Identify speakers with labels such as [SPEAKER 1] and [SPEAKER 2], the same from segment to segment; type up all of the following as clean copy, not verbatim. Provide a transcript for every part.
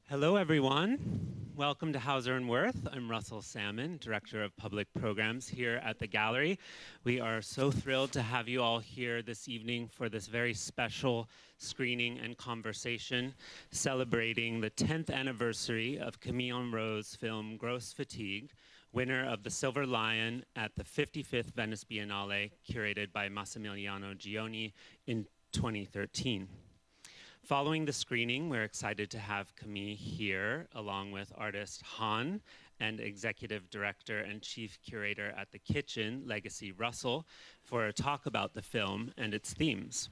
[SPEAKER 1] Hello, everyone. Welcome to Hauser Wirth. I'm Russell Salmon, Director of Public Programs here at the gallery. We are so thrilled to have you all here this evening for this very special screening and conversation celebrating the 10th anniversary of Camille Henrot's film Grosse Fatigue, winner of the Silver Lion at the 55th Venice Biennale, curated by Massimiliano Gioni in 2013. Following the screening, we're excited to have Camille here, along with artist Han and Executive Director and Chief Curator at the Kitchen, Legacy Russell, for a talk about the film and its themes.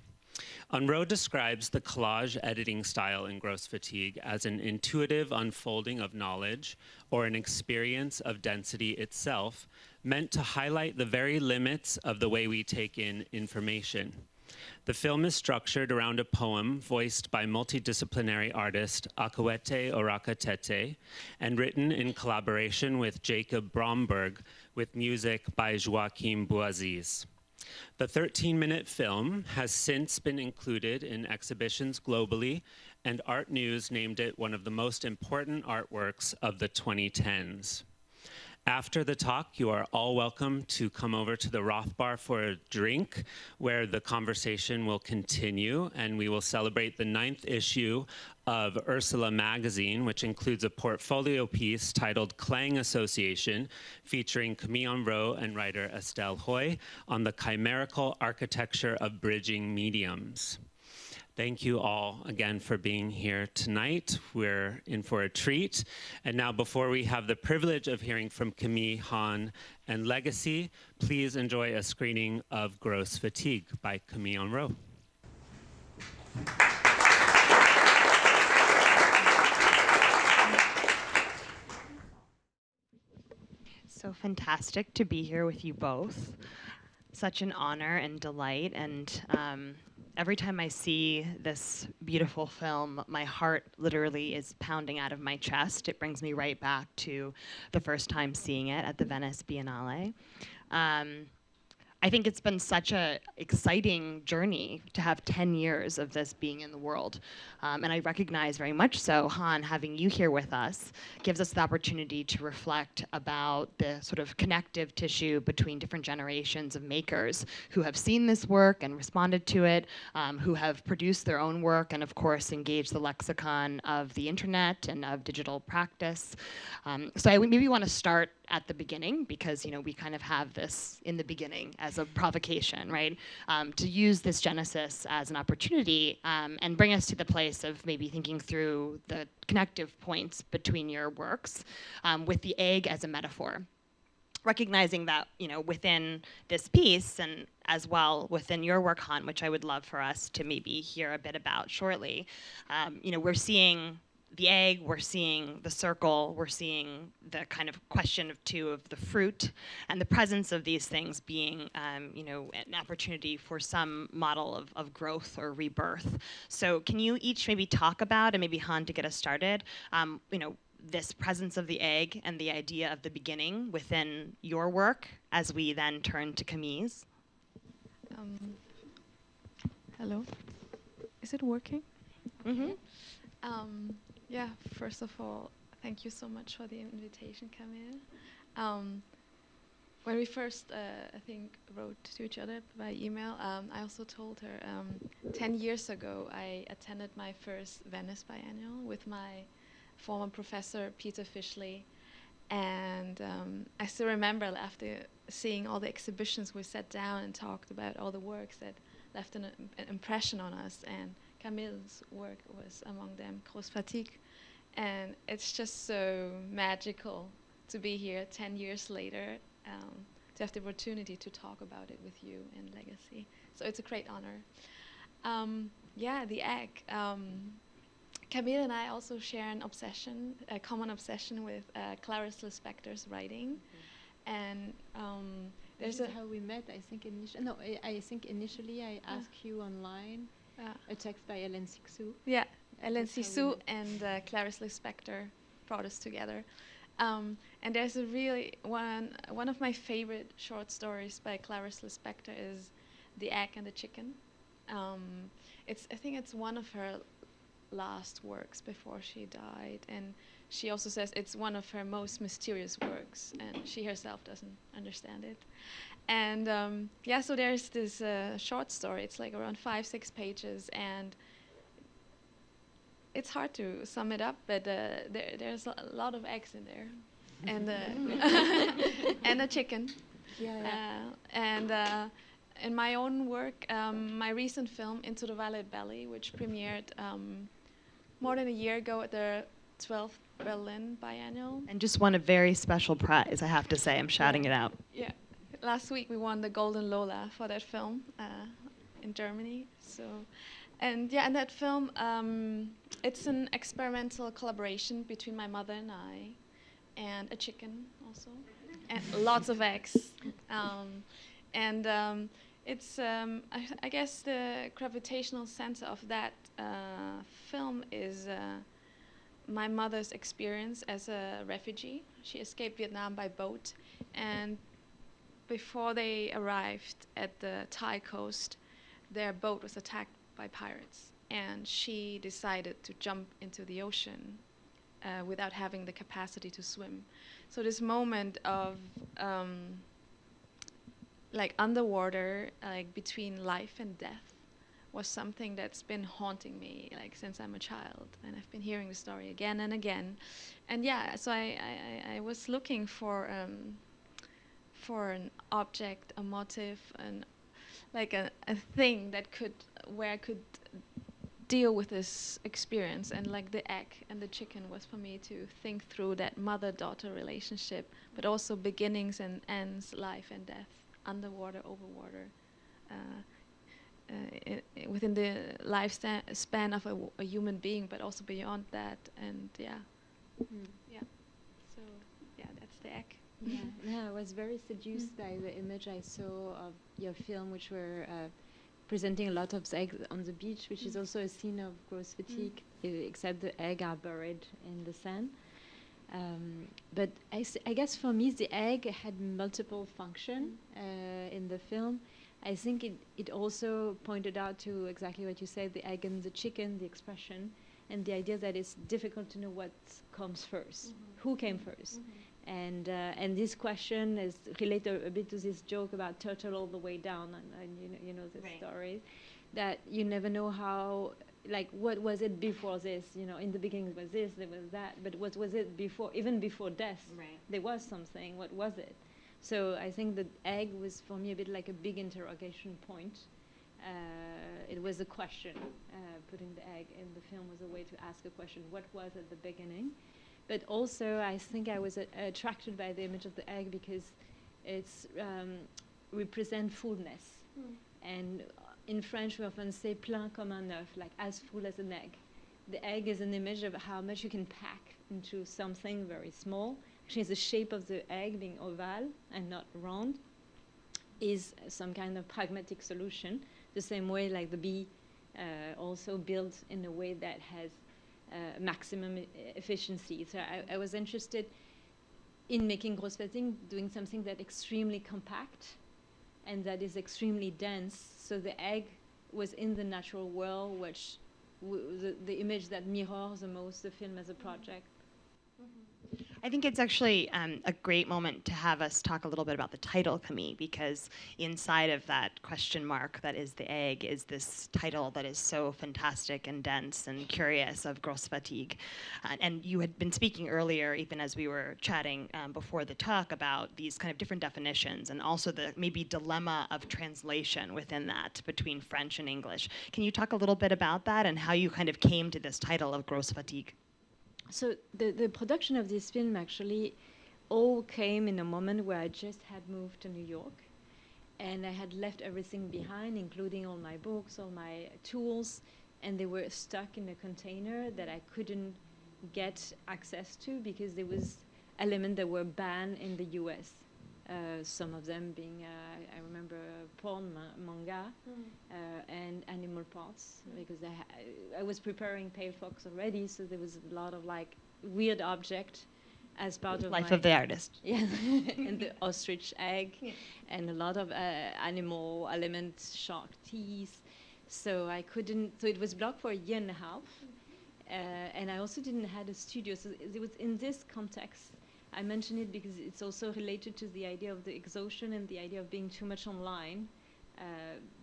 [SPEAKER 1] Henrot describes the collage editing style in Grosse Fatigue as an intuitive unfolding of knowledge or an experience of density itself, meant to highlight the very limits of the way we take in information. The film is structured around a poem voiced by multidisciplinary artist Akawete Orakatete and written in collaboration with Jacob Bromberg, with music by Joachim Bouaziz. The 13-minute film has since been included in exhibitions globally, and Art News named it one of the most important artworks of the 2010s. After the talk, you are all welcome to come over to the Roth Bar for a drink, where the conversation will continue, and we will celebrate the 9th issue of Ursula magazine, which includes a portfolio piece titled Clang Association, featuring Camille Henrot and writer Estelle Hoy on the chimerical architecture of bridging mediums. Thank you all again for being here tonight. We're in for a treat. And now, before we have the privilege of hearing from Camille, Han, and Legacy, please enjoy a screening of Grosse Fatigue by Camille Henrot.
[SPEAKER 2] So fantastic to be here with you both. Such an honor and delight, and every time I see this beautiful film, my heart literally is pounding out of my chest. It brings me right back to the first time seeing it at the Venice Biennale. I think it's been such an exciting journey to have 10 years of this being in the world. And I recognize very much so, Han, having you here with us gives us the opportunity to reflect about the sort of connective tissue between different generations of makers who have seen this work and responded to it, who have produced their own work, and of course engaged the lexicon of the internet and of digital practice. So I maybe want to start at the beginning, because we kind of have this in the beginning as a provocation, right? To use this genesis as an opportunity and bring us to the place of maybe thinking through the connective points between your works with the egg as a metaphor. Recognizing that, within this piece, and as well within your work, Han, which I would love for us to maybe hear a bit about shortly, we're seeing the egg, we're seeing the circle, we're seeing the kind of question of the fruit, and the presence of these things being, an opportunity for some model of growth or rebirth. So can you each maybe talk about, and maybe Han to get us started, this presence of the egg and the idea of the beginning within your work, as we then turn to Camille's?
[SPEAKER 3] Hello. Is it working?
[SPEAKER 2] Mm-hmm.
[SPEAKER 3] Yeah, first of all, thank you so much for the invitation, Camille. When we first, I think, wrote to each other by email, I also told her 10 years ago I attended my first Venice Biennale with my former professor, Peter Fishley. And I still remember, after seeing all the exhibitions, we sat down and talked about all the works that left an impression on us. And Camille's work was among them, Grosse Fatigue. And it's just so magical to be here 10 years later, to have the opportunity to talk about it with you and Legacy. So it's a great honor. Yeah, the egg. Camille and I also share a common obsession with Clarice Lispector's writing. And
[SPEAKER 4] This is how we met. I think initially I asked you online a text by Hélène Cixous.
[SPEAKER 3] Yeah, Hélène Cixous and Clarice Lispector brought us together. And there's a really one of my favorite short stories by Clarice Lispector is The Egg and the Chicken. I think it's one of her last works before she died, and she also says it's one of her most mysterious works, and she herself doesn't understand it. And yeah, so there's this short story. It's like around 5-6 pages, and it's hard to sum it up, but there's a lot of eggs in there, and and a chicken. And in my own work, my recent film, Into the Violet Belly, which premiered more than a year ago at the 12th Berlin Biennale.
[SPEAKER 2] And just won a very special prize, I have to say. I'm shouting it out.
[SPEAKER 3] Yeah. Last week we won the Golden Lola for that film in Germany. So, and yeah, and that film, it's an experimental collaboration between my mother and I, and a chicken also, and lots of eggs. It's, I guess the gravitational center of that film is my mother's experience as a refugee. She escaped Vietnam by boat, and before they arrived at the Thai coast, their boat was attacked by pirates, and she decided to jump into the ocean without having the capacity to swim. So this moment of like underwater, like between life and death, was something that's been haunting me like since I'm a child, and I've been hearing the story again and again. And yeah, so I was looking for an object, a motive, and like a thing that where I could deal with this experience, and like the egg and the chicken was for me to think through that mother-daughter relationship, but also beginnings and ends, life and death, underwater, over water, within the lifespan of a human being, but also beyond that. And yeah, yeah. So yeah, that's the egg.
[SPEAKER 4] Yeah, I was very seduced by the image I saw of your film, which were presenting a lot of eggs on the beach, which is also a scene of Grosse Fatigue, except the eggs are buried in the sand. But I guess for me, the egg had multiple function in the film. I think it also pointed out to exactly what you said, the egg and the chicken, the expression, and the idea that it's difficult to know what comes first, who came first. And this question is related a bit to this joke about turtle all the way down, and you know the story, that you never know how, like, what was it before this? You know, in the beginning it was this, there was that, but what was it before? Even before death, there was something. What was it? So I think the egg was for me a bit like a big interrogation point. It was a question. Putting the egg in the film was a way to ask a question. What was at the beginning? But also, I think I was attracted by the image of the egg because it's represent fullness. And in French, we often say plein comme un œuf, like as full as an egg. The egg is an image of how much you can pack into something very small. Actually, the shape of the egg being oval and not round is some kind of pragmatic solution. The same way, like the bee also built in a way that has maximum efficiency. So I was interested in making Grosse Fatigue, doing something that's extremely compact and that is extremely dense. So the egg was in the natural world, which the image that mirrors the most the film as a project.
[SPEAKER 2] I think it's actually a great moment to have us talk a little bit about the title, Camille, because inside of that question mark that is the egg is this title that is so fantastic and dense and curious of Grosse Fatigue. And you had been speaking earlier, even as we were chatting before the talk, about these kind of different definitions and also the maybe dilemma of translation within that between French and English. Can you talk a little bit about that and how you kind of came to this title of Grosse Fatigue?
[SPEAKER 4] So the production of this film actually all came in a moment where I just had moved to New York, and I had left everything behind, including all my books, all my tools, and they were stuck in a container that I couldn't get access to because there was elements that were banned in the US. Some of them being, I remember, porn, manga, and animal parts, because I was preparing Pale Fox already, so there was a lot of like weird object as part of
[SPEAKER 2] Life of the artist.
[SPEAKER 4] Yeah, and the ostrich egg, and a lot of animal elements, shark teeth. So I couldn't. So it was blocked for a year and a half, And I also didn't have a studio. So it was in this context. I mention it because it's also related to the idea of the exhaustion and the idea of being too much online,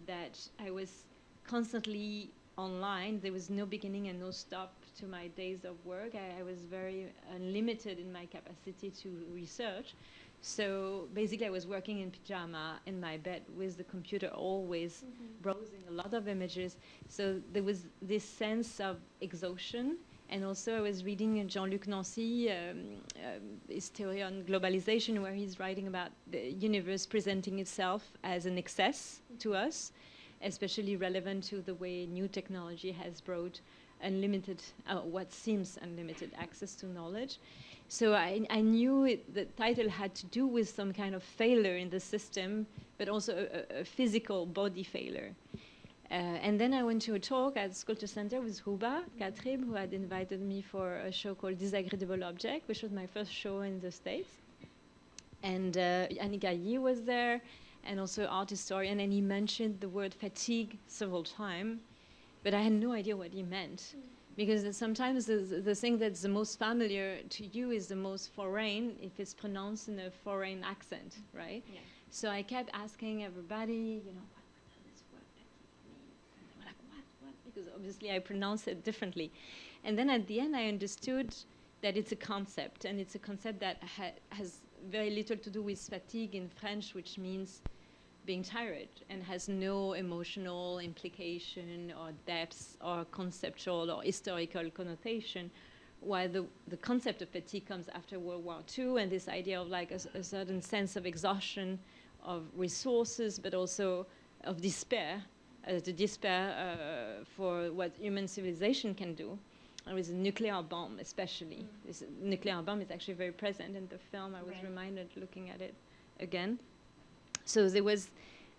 [SPEAKER 4] that I was constantly online. There was no beginning and no stop to my days of work. I was very unlimited in my capacity to research. So basically I was working in pyjama in my bed with the computer, always browsing a lot of images. So there was this sense of exhaustion. And also I was reading Jean-Luc Nancy, his theory on globalization, where he's writing about the universe presenting itself as an excess to us, especially relevant to the way new technology has brought unlimited, what seems unlimited access to knowledge. So I knew the title had to do with some kind of failure in the system, but also a physical body failure. And then I went to a talk at Sculpture Center with Ruba Katrib, who had invited me for a show called Disagreeable Object, which was my first show in the States. And Annika Yi was there, and also art historian, and he mentioned the word fatigue several times, but I had no idea what he meant. Because sometimes the thing that's the most familiar to you is the most foreign if it's pronounced in a foreign accent, right? Yeah. So I kept asking everybody, you know, what does this word mean? And they were like, what? Because obviously I pronounce it differently. And then at the end I understood that it's a concept, and it's a concept that has very little to do with fatigue in French, which means being tired, and has no emotional implication or depth or conceptual or historical connotation, while the concept of fatigue comes after World War II, and this idea of like a certain sense of exhaustion of resources, but also of despair, the despair for what human civilization can do. And with a nuclear bomb especially. This nuclear bomb is actually very present in the film. I was reminded looking at it again. So there was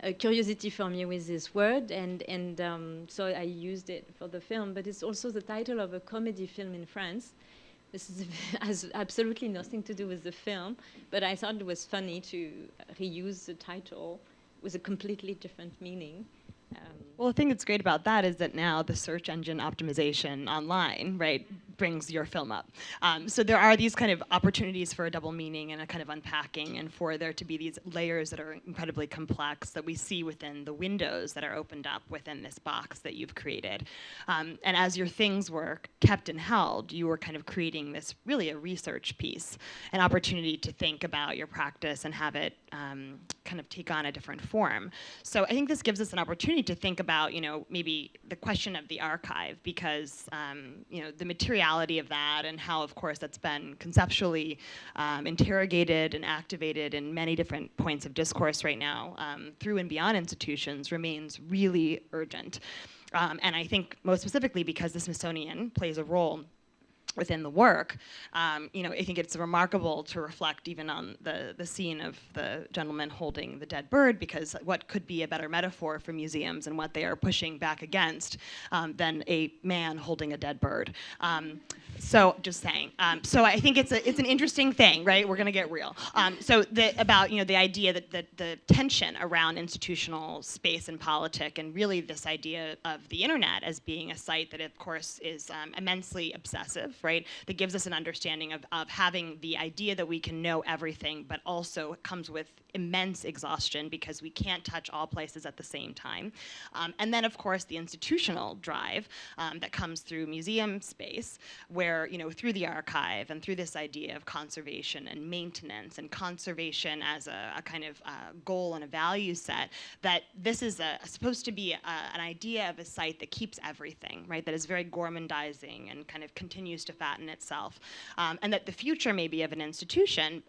[SPEAKER 4] a curiosity for me with this word, and so I used it for the film. But it's also the title of a comedy film in France. This has absolutely nothing to do with the film, but I thought it was funny to reuse the title with a completely different meaning.
[SPEAKER 2] Well, the thing that's great about that is that now the search engine optimization online, right, brings your film up. So there are these kind of opportunities for a double meaning and a kind of unpacking, and for there to be these layers that are incredibly complex that we see within the windows that are opened up within this box that you've created. And as your things were kept and held, you were kind of creating this really a research piece, an opportunity to think about your practice and have it kind of take on a different form. So I think this gives us an opportunity to think about, you know, maybe the question of the archive, because, you know, the materiality of that and how, of course, that's been conceptually interrogated and activated in many different points of discourse right now through and beyond institutions remains really urgent. And I think most specifically because the Smithsonian plays a role within the work, you know, I think it's remarkable to reflect even on the scene of the gentleman holding the dead bird, because what could be a better metaphor for museums and what they are pushing back against than a man holding a dead bird. So just saying. So I think it's an interesting thing, right? We're going to get real. So about, you know, the idea that the tension around institutional space and politic, and really this idea of the internet as being a site that, of course, is immensely obsessive, right? That gives us an understanding of having the idea that we can know everything, but also it comes with immense exhaustion because we can't touch all places at the same time. And then, of course, the institutional drive that comes through museum space, where, you know, through the archive and through this idea of conservation and maintenance and conservation as a kind of goal and a value set, that this is supposed to be an idea of a site that keeps everything, right? That is very gourmandizing and kind of continues to fatten itself. And that the future maybe of an institution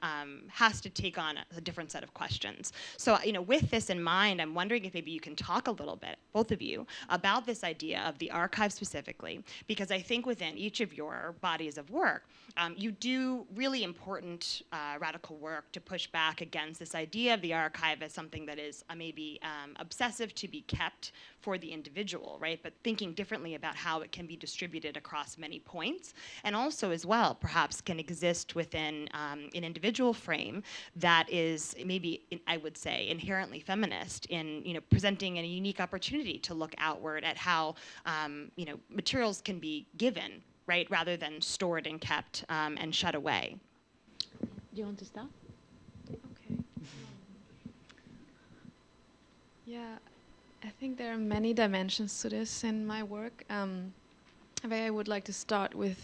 [SPEAKER 2] has to take on a different set of questions. So, you know, with this in mind, I'm wondering if maybe you can talk a little bit, both of you, about this idea of the archive specifically, because I think within each of your bodies of work, you do really important radical work to push back against this idea of the archive as something that is maybe obsessive to be kept for the individual, right? But thinking differently about how it can be distributed across many points, and also as well, perhaps can exist within an individual frame that is maybe, I would say, inherently feminist in, you know, presenting a unique opportunity to look outward at how, you know, materials can be given right, rather than stored and kept and shut away.
[SPEAKER 4] Do you want to start?
[SPEAKER 3] Okay. Yeah, I think there are many dimensions to this in my work. I would like to start with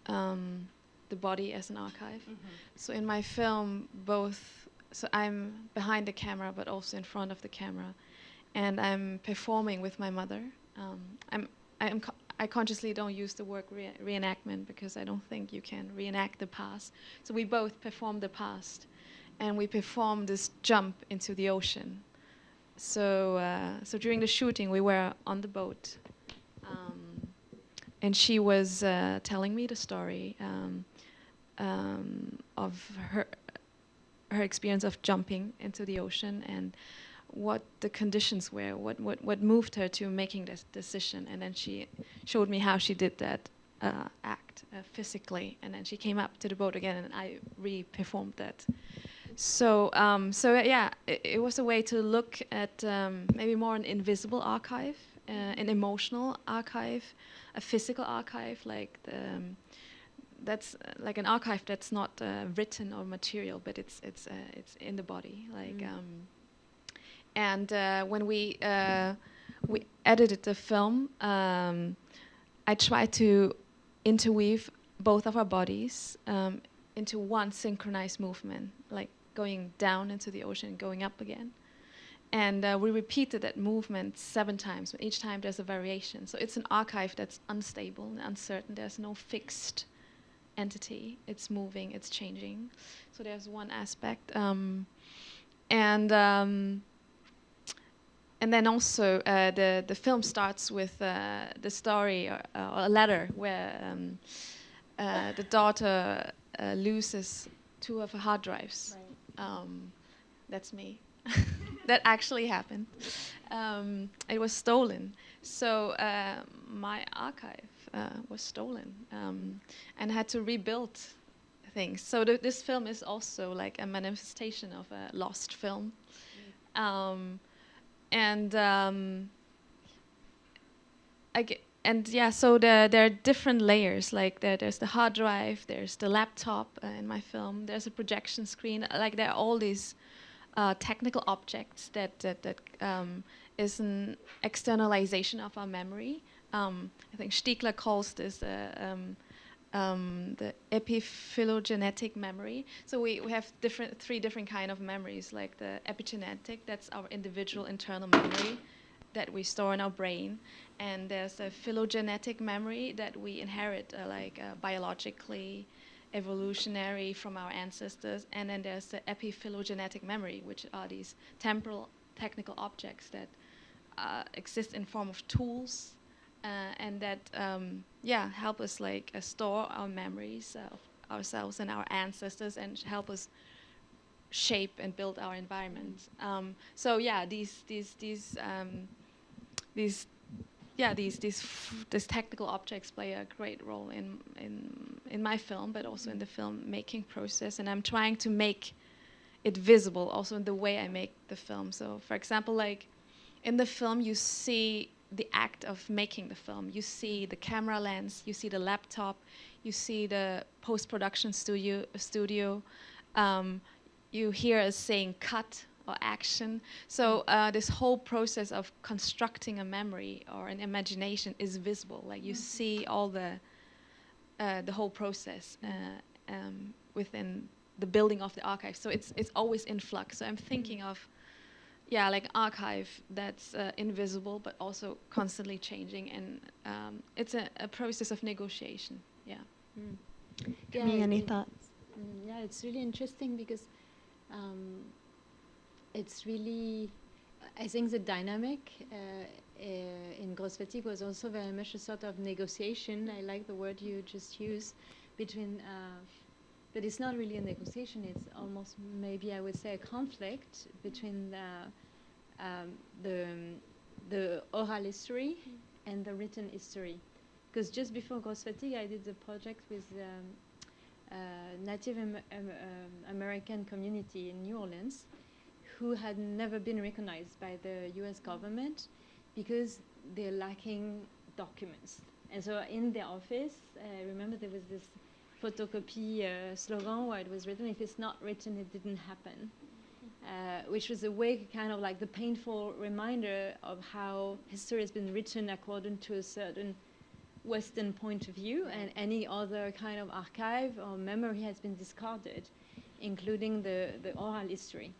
[SPEAKER 3] the body as an archive. So in my film, so I'm behind the camera, but also in front of the camera, and I'm performing with my mother. I consciously don't use the word reenactment because I don't think you can reenact the past. So we both perform the past, and we perform this jump into the ocean. So during the shooting, we were on the boat, and she was telling me the story of her experience of jumping into the ocean and what the conditions were, what moved her to making this decision. And then she showed me how she did that act physically. And then she came up to the boat again, and I re-performed that. So yeah, it was a way to look at maybe more an invisible archive, an emotional archive, a physical archive, like that's like an archive that's not written or material, but it's in the body, like. And when we edited the film, I tried to interweave both of our bodies into one synchronized movement, like going down into the ocean and going up again. And we repeated that movement 7 times. Each time there's a variation. So it's an archive that's unstable and uncertain. There's no fixed entity. It's moving, it's changing. So there's one aspect. And then also the film starts with the story or a letter where the daughter loses 2 of her hard drives. Right. That's me. That actually happened. It was stolen. So my archive was stolen and had to rebuild things. So this film is also like a manifestation of a lost film. So there are different layers. Like there's the hard drive, there's the laptop in my film, there's a projection screen. Like there are all these technical objects that is an externalization of our memory. I think Stiegler calls this the epiphylogenetic memory. So we have 3 different kind of memories, like the epigenetic, that's our individual internal memory that we store in our brain. And there's a phylogenetic memory that we inherit biologically, evolutionary from our ancestors. And then there's the epiphylogenetic memory, which are these temporal technical objects that exist in form of tools and that help us store our memories of ourselves and our ancestors and help us shape and build our environment. These technical objects play a great role in my film, but also in the film making process. And I'm trying to make it visible also in the way I make the film. So, for example, like in the film, you see the act of making the film. You see the camera lens, you see the laptop, you see the post-production studio. You hear us saying cut or action. So this whole process of constructing a memory or an imagination is visible. Like you see all the whole process within the building of the archive. So it's always in flux. So I'm thinking of like archive that's invisible but also constantly changing, and it's a process of negotiation.
[SPEAKER 2] Camille, any thoughts?
[SPEAKER 4] Yeah, it's really interesting because it's really, I think the dynamic in Grosse Fatigue was also very much a sort of negotiation. I like the word you just used between, but it's not really a negotiation. It's almost, maybe I would say, a conflict between the oral history and the written history. Because just before Grosse Fatigue, I did a project with Native American community in New Orleans who had never been recognized by the US government because they're lacking documents. And so in the office, I remember there was this photocopy slogan where it was written, if it's not written, it didn't happen. Which was a way, kind of like the painful reminder of how history has been written according to a certain Western point of view, and any other kind of archive or memory has been discarded, including the oral history.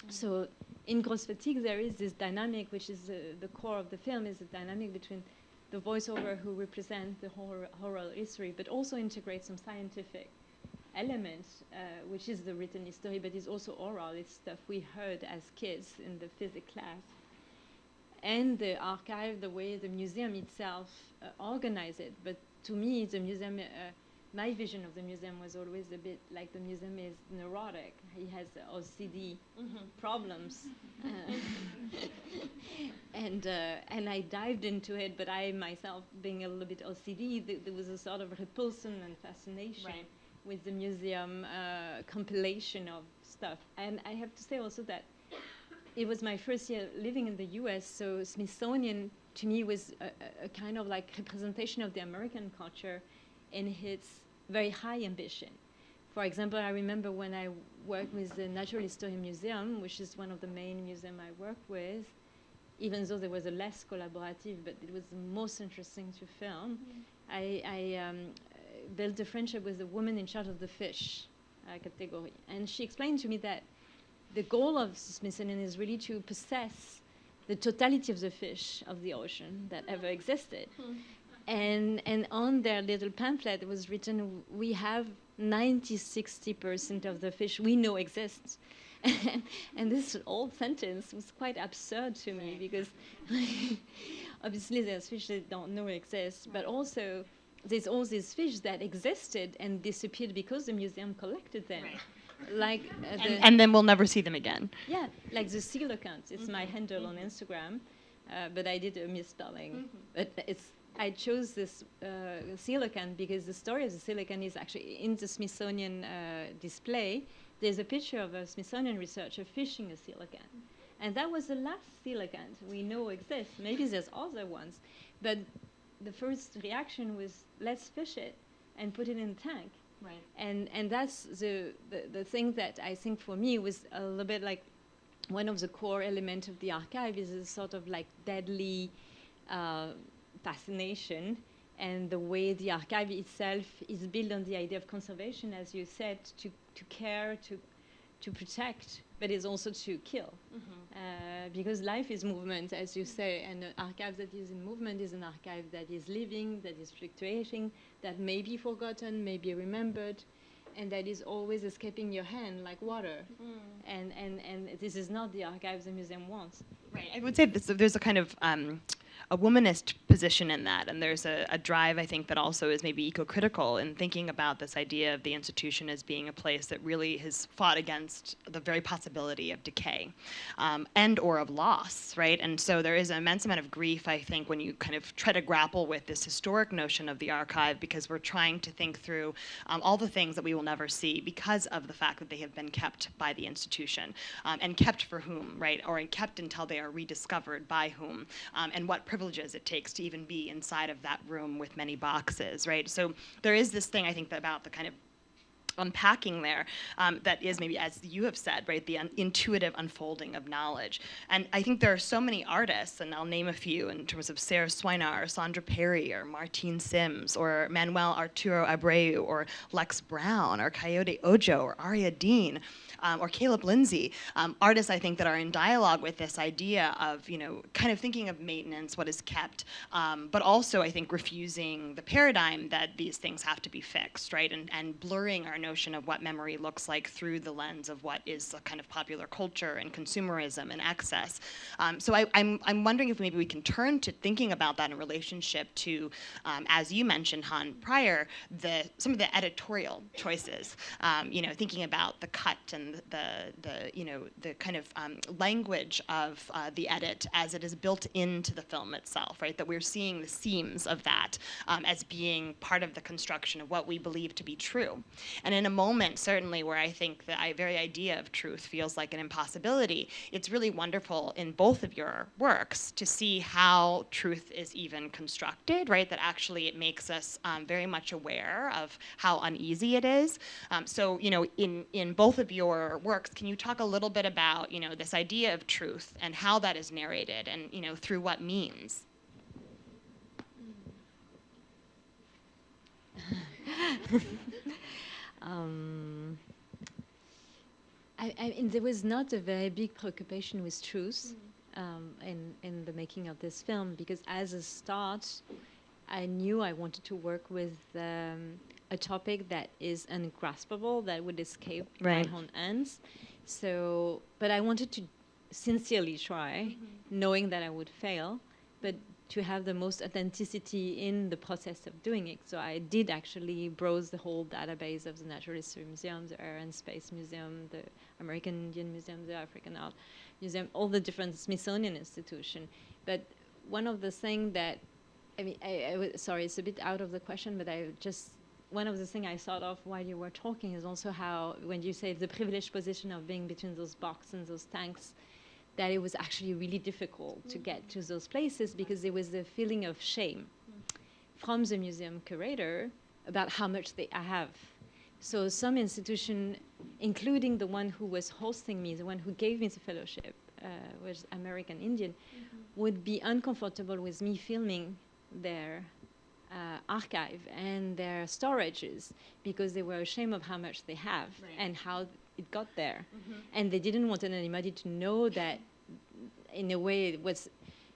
[SPEAKER 4] So in Grosse Fatigue, there is this dynamic, which is the core of the film, is the dynamic between the voiceover who represent the oral history, but also integrates some scientific elements, which is the written history, but is also oral. It's stuff we heard as kids in the physics class. And the archive, the way the museum itself organized it. But to me, the museum, my vision of the museum was always a bit like the museum is neurotic. He has OCD problems. And I dived into it, but I myself, being a little bit OCD, there was a sort of repulsion and fascination with the museum compilation of stuff. And I have to say also that it was my first year living in the US, so Smithsonian to me was a kind of like representation of the American culture in its very high ambition. For example, I remember when I worked with the Natural History Museum, which is one of the main museums I work with, even though there was a less collaborative, but it was the most interesting to film. I built a friendship with the woman in charge of the fish category. And she explained to me that the goal of Smithsonian is really to possess the totality of the fish of the ocean that ever existed. And on their little pamphlet it was written, we have 60% of the fish we know exists. And this old sentence was quite absurd to me, because obviously there's fish that don't know exist, but also there's all these fish that existed and disappeared because the museum collected them. Like
[SPEAKER 2] and then we'll never see them again.
[SPEAKER 4] Yeah, like the coelacanth. It's my handle on Instagram, but I did a misspelling. But I chose this coelacanth because the story of the coelacanth is actually in the Smithsonian display. There's a picture of a Smithsonian researcher fishing a coelacanth. And that was the last coelacanth we know exists. Maybe there's other ones. But the first reaction was, let's fish it and put it in a tank.
[SPEAKER 2] Right.
[SPEAKER 4] And that's the thing that I think for me was a little bit like one of the core elements of the archive is a sort of like deadly fascination, and the way the archive itself is built on the idea of conservation, as you said, to care, to protect, but it's also to kill. Because life is movement, as you say, and an archive that is in movement is an archive that is living, that is fluctuating, that may be forgotten, may be remembered, and that is always escaping your hand like water. And this is not the archive the museum wants.
[SPEAKER 2] Right. I would say there's a kind of a womanist position in that, and there's a drive, I think, that also is maybe eco-critical in thinking about this idea of the institution as being a place that really has fought against the very possibility of decay and or of loss, right? And so there is an immense amount of grief, I think, when you kind of try to grapple with this historic notion of the archive, because we're trying to think through all the things that we will never see because of the fact that they have been kept by the institution, and kept for whom, right? Or kept until they are rediscovered by whom, and what privileges it takes to even be inside of that room with many boxes, right? So there is this thing, I think, about the kind of unpacking there that is maybe, as you have said, right, the intuitive unfolding of knowledge. And I think there are so many artists, and I'll name a few in terms of Sarah Swinar, or Sandra Perry, or Martine Sims, or Manuel Arturo Abreu, or Lex Brown, or Coyote Ojo, or Aria Dean, or Caleb Lindsay, artists, I think, that are in dialogue with this idea of, you know, kind of thinking of maintenance, what is kept, but also, I think, refusing the paradigm that these things have to be fixed, right, and blurring our notion of what memory looks like through the lens of what is a kind of popular culture and consumerism and excess. So I'm wondering if maybe we can turn to thinking about that in relationship to, as you mentioned, Han, prior, some of the editorial choices, you know, thinking about the cut and the kind of language of the edit as it is built into the film itself, right? That we're seeing the seams of that as being part of the construction of what we believe to be true. And in a moment, certainly, where I think the very idea of truth feels like an impossibility, it's really wonderful in both of your works to see how truth is even constructed, right? That actually it makes us very much aware of how uneasy it is. So, in both of your works, can you talk a little bit about, this idea of truth and how that is narrated and, through what means?
[SPEAKER 4] There was not a very big preoccupation with truth in the making of this film, because as a start, I knew I wanted to work with a topic that is ungraspable, that would escape my own hands. So, but I wanted to sincerely try, knowing that I would fail, but to have the most authenticity in the process of doing it. So I did actually browse the whole database of the Natural History Museum, the Air and Space Museum, the American Indian Museum, the African Art Museum, all the different Smithsonian institutions. But one of the things that, sorry, it's a bit out of the question, but one of the things I thought of while you were talking is also how, when you say the privileged position of being between those boxes and those tanks, that it was actually really difficult to get to those places, because there was a feeling of shame from the museum curator about how much I have. So some institution, including the one who was hosting me, the one who gave me the fellowship, was American Indian, would be uncomfortable with me filming their archive and their storages, because they were ashamed of how much they have and how it got there. And they didn't want anybody to know that, in a way, it was,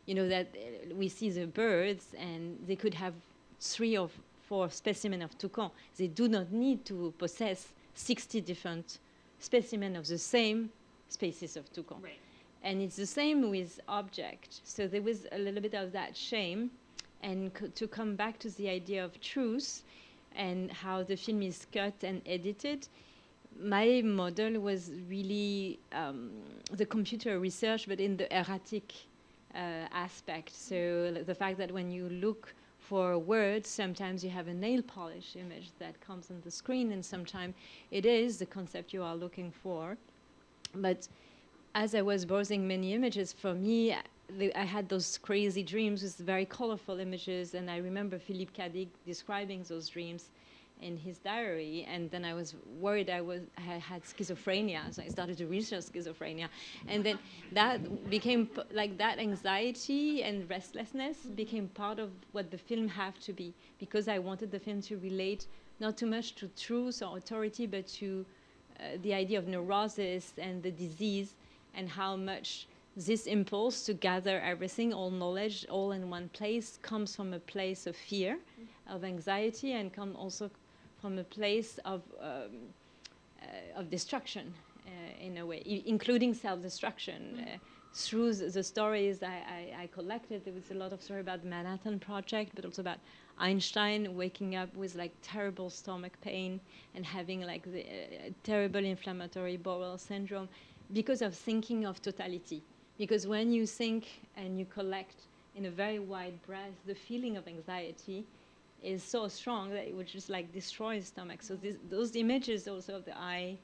[SPEAKER 4] that we see the birds and they could have 3 or 4 specimens of toucan. They do not need to possess 60 different specimens of the same species of toucan. And it's the same with object. So there was a little bit of that shame. And to come back to the idea of truth and how the film is cut and edited, my model was really the computer research, but in the erratic aspect. So the fact that when you look for words, sometimes you have a nail polish image that comes on the screen, and sometimes it is the concept you are looking for. But as I was browsing many images, for me, I had those crazy dreams with very colorful images, and I remember Philippe Cadic describing those dreams in his diary, and then I was worried I had schizophrenia, so I started to research schizophrenia, and then that became like that anxiety and restlessness became part of what the film had to be, because I wanted the film to relate not too much to truth or authority, but to the idea of neurosis and the disease, and how much this impulse to gather everything, all knowledge, all in one place, comes from a place of fear, of anxiety, and come also from a place of destruction, in a way, including self-destruction. Through the stories I collected, there was a lot of story about the Manhattan Project, but also about Einstein waking up with like terrible stomach pain and having like the terrible inflammatory bowel syndrome because of thinking of totality. Because when you think and you collect in a very wide breadth, the feeling of anxiety is so strong that it would just like destroy the stomach. So those images also of the eye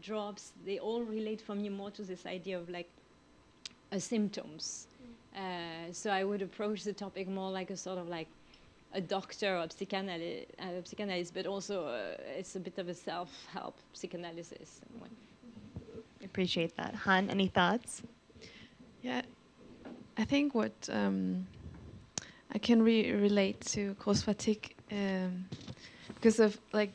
[SPEAKER 4] drops, they all relate for me more to this idea of like symptoms. So I would approach the topic more like a sort of like a doctor or a psychanalyst, but also it's a bit of a self-help psychanalysis.
[SPEAKER 2] Appreciate that. Han, any thoughts?
[SPEAKER 3] Yeah, I think what I can relate to Grosse Fatigue because of like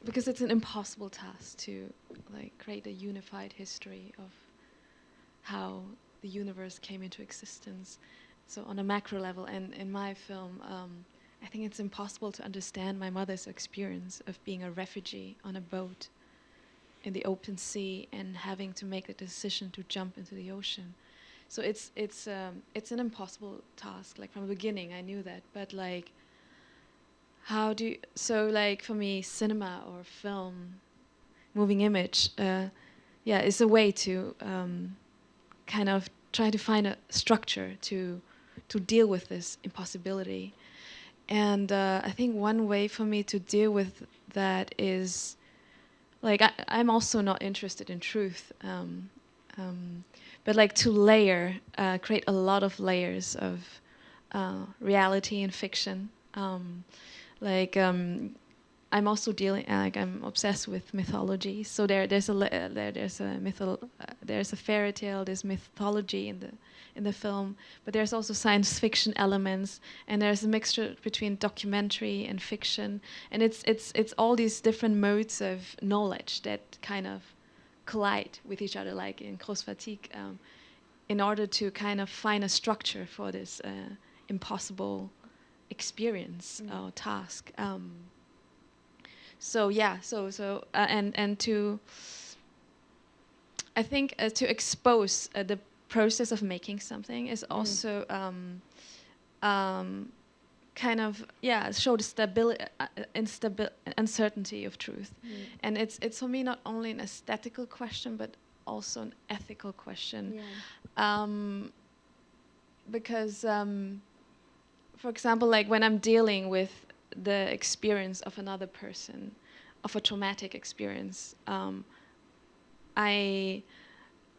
[SPEAKER 3] because it's an impossible task to like create a unified history of how the universe came into existence. So on a macro level, and in my film, I think it's impossible to understand my mother's experience of being a refugee on a boat in the open sea and having to make a decision to jump into the ocean. So it's an impossible task. Like from the beginning, I knew that. But like, like for me, cinema or film, moving image, is a way to kind of try to find a structure to deal with this impossibility. And I think one way for me to deal with that is like I'm also not interested in truth, but like to layer, create a lot of layers of reality and fiction. I'm also dealing like I'm obsessed with mythology. So there's a fairy tale, there's mythology in the film, but there's also science fiction elements, and there's a mixture between documentary and fiction, and it's all these different modes of knowledge that kind of collide with each other, like in Grosse Fatigue, in order to kind of find a structure for this impossible experience or task. And to, I think to expose the process of making something is also kind of show the stability, uncertainty of truth, and it's for me not only an aesthetical question but also an ethical question, because for example, like when I'm dealing with the experience of another person, of a traumatic experience, I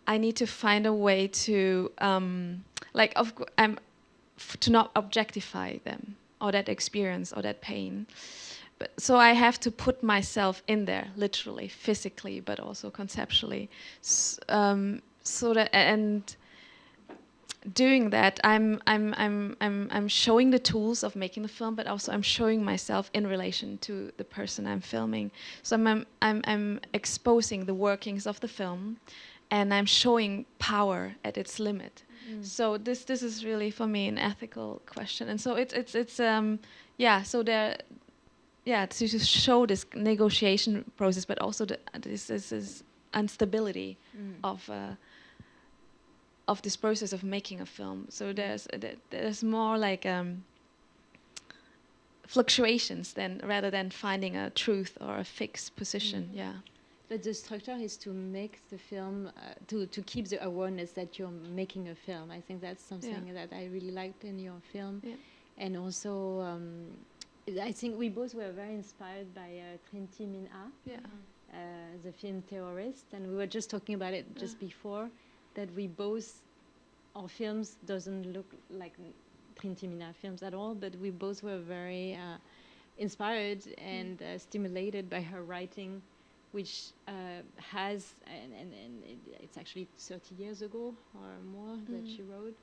[SPEAKER 3] need to find a way to to not objectify them or that experience or that pain. But so I have to put myself in there, literally, physically, but also conceptually, so that and. Doing that, I'm showing the tools of making the film, but also I'm showing myself in relation to the person I'm filming. So I'm exposing the workings of the film, and I'm showing power at its limit. So this is really for me an ethical question, and so to show this negotiation process, but also this instability of this process of making a film. So there's more like fluctuations rather than finding a truth or a fixed position.
[SPEAKER 4] But the structure is to make the film, to keep the awareness that you're making a film. I think that's something that I really liked in your film. And also, I think we both were very inspired by Trinity Minha, the film Terrorist, and we were just talking about it just before, that our films doesn't look like Trinity Minha films at all, but we both were very inspired and stimulated by her writing, which has, and it's actually 30 years ago or more that she wrote,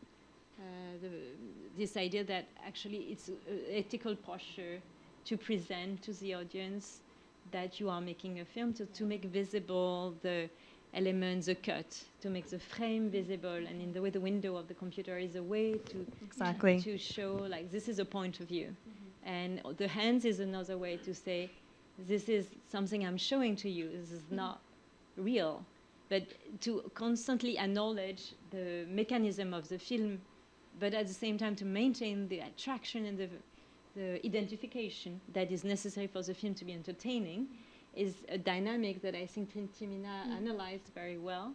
[SPEAKER 4] this idea that actually it's an ethical posture to present to the audience that you are making a film, to make visible the elements, the cut, to make the frame visible, and in the way the window of the computer is a way to show like this is a point of view, and the hands is another way to say this is something I'm showing to you. This is not real, but to constantly acknowledge the mechanism of the film, but at the same time to maintain the attraction and the identification that is necessary for the film to be entertaining, is a dynamic that I think Trinity Minha analyzed very well,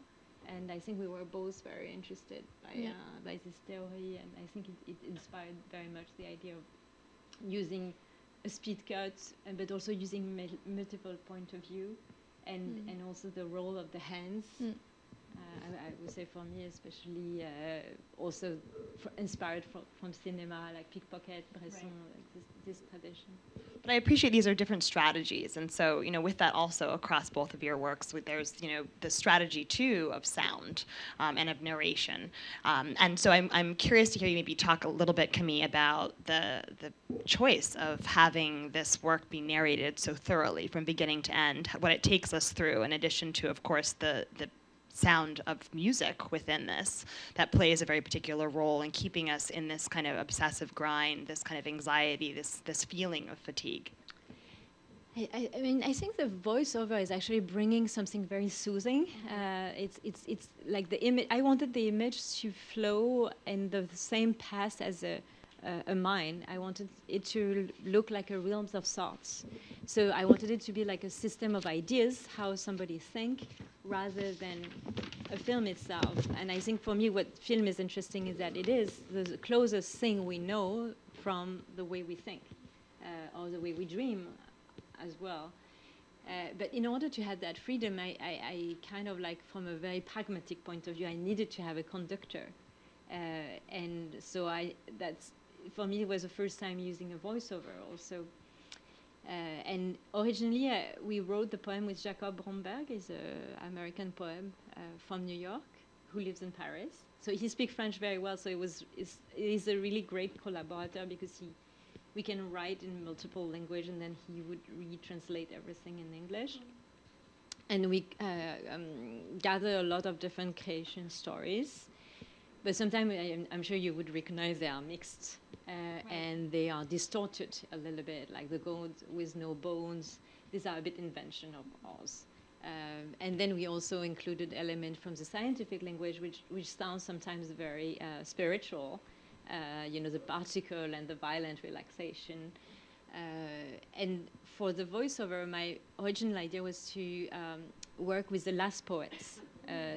[SPEAKER 4] and I think we were both very interested by this theory, and I think it inspired very much the idea of using a speed cut, but also using multiple point of view, and also the role of the hands. I would say for me especially, also inspired from cinema, like Pickpocket, Bresson, like this tradition.
[SPEAKER 2] But I appreciate these are different strategies, and so with that also across both of your works, there's the strategy too of sound and of narration, and so I'm curious to hear you maybe talk a little bit, Camille, about the choice of having this work be narrated so thoroughly from beginning to end, what it takes us through, in addition to, of course, the sound of music within this that plays a very particular role in keeping us in this kind of obsessive grind, this kind of anxiety, this feeling of fatigue.
[SPEAKER 4] I mean, I think the voiceover is actually bringing something very soothing. It's like the image. I wanted the image to flow in the same path as a mind. I wanted it to look like a realm of thoughts. So I wanted it to be like a system of ideas, how somebody think, rather than a film itself. And I think for me what film is interesting is that it is the closest thing we know from the way we think, or the way we dream as well. But in order to have that freedom, I kind of like, from a very pragmatic point of view, I needed to have a conductor. And so that's, for me, it was the first time using a voiceover also. And originally, we wrote the poem with Jacob Bromberg, is an American poem from New York, who lives in Paris. So he speaks French very well, so he's a really great collaborator, because we can write in multiple languages, and then he would retranslate everything in English. And we gather a lot of different creation stories. But sometimes I'm sure you would recognize they are mixed, and they are distorted a little bit, like the goat with no bones. These are a bit invention of ours. And then we also included elements from the scientific language, which sounds sometimes very spiritual, the particle and the violent relaxation. And for the voiceover, my original idea was to work with the last poets,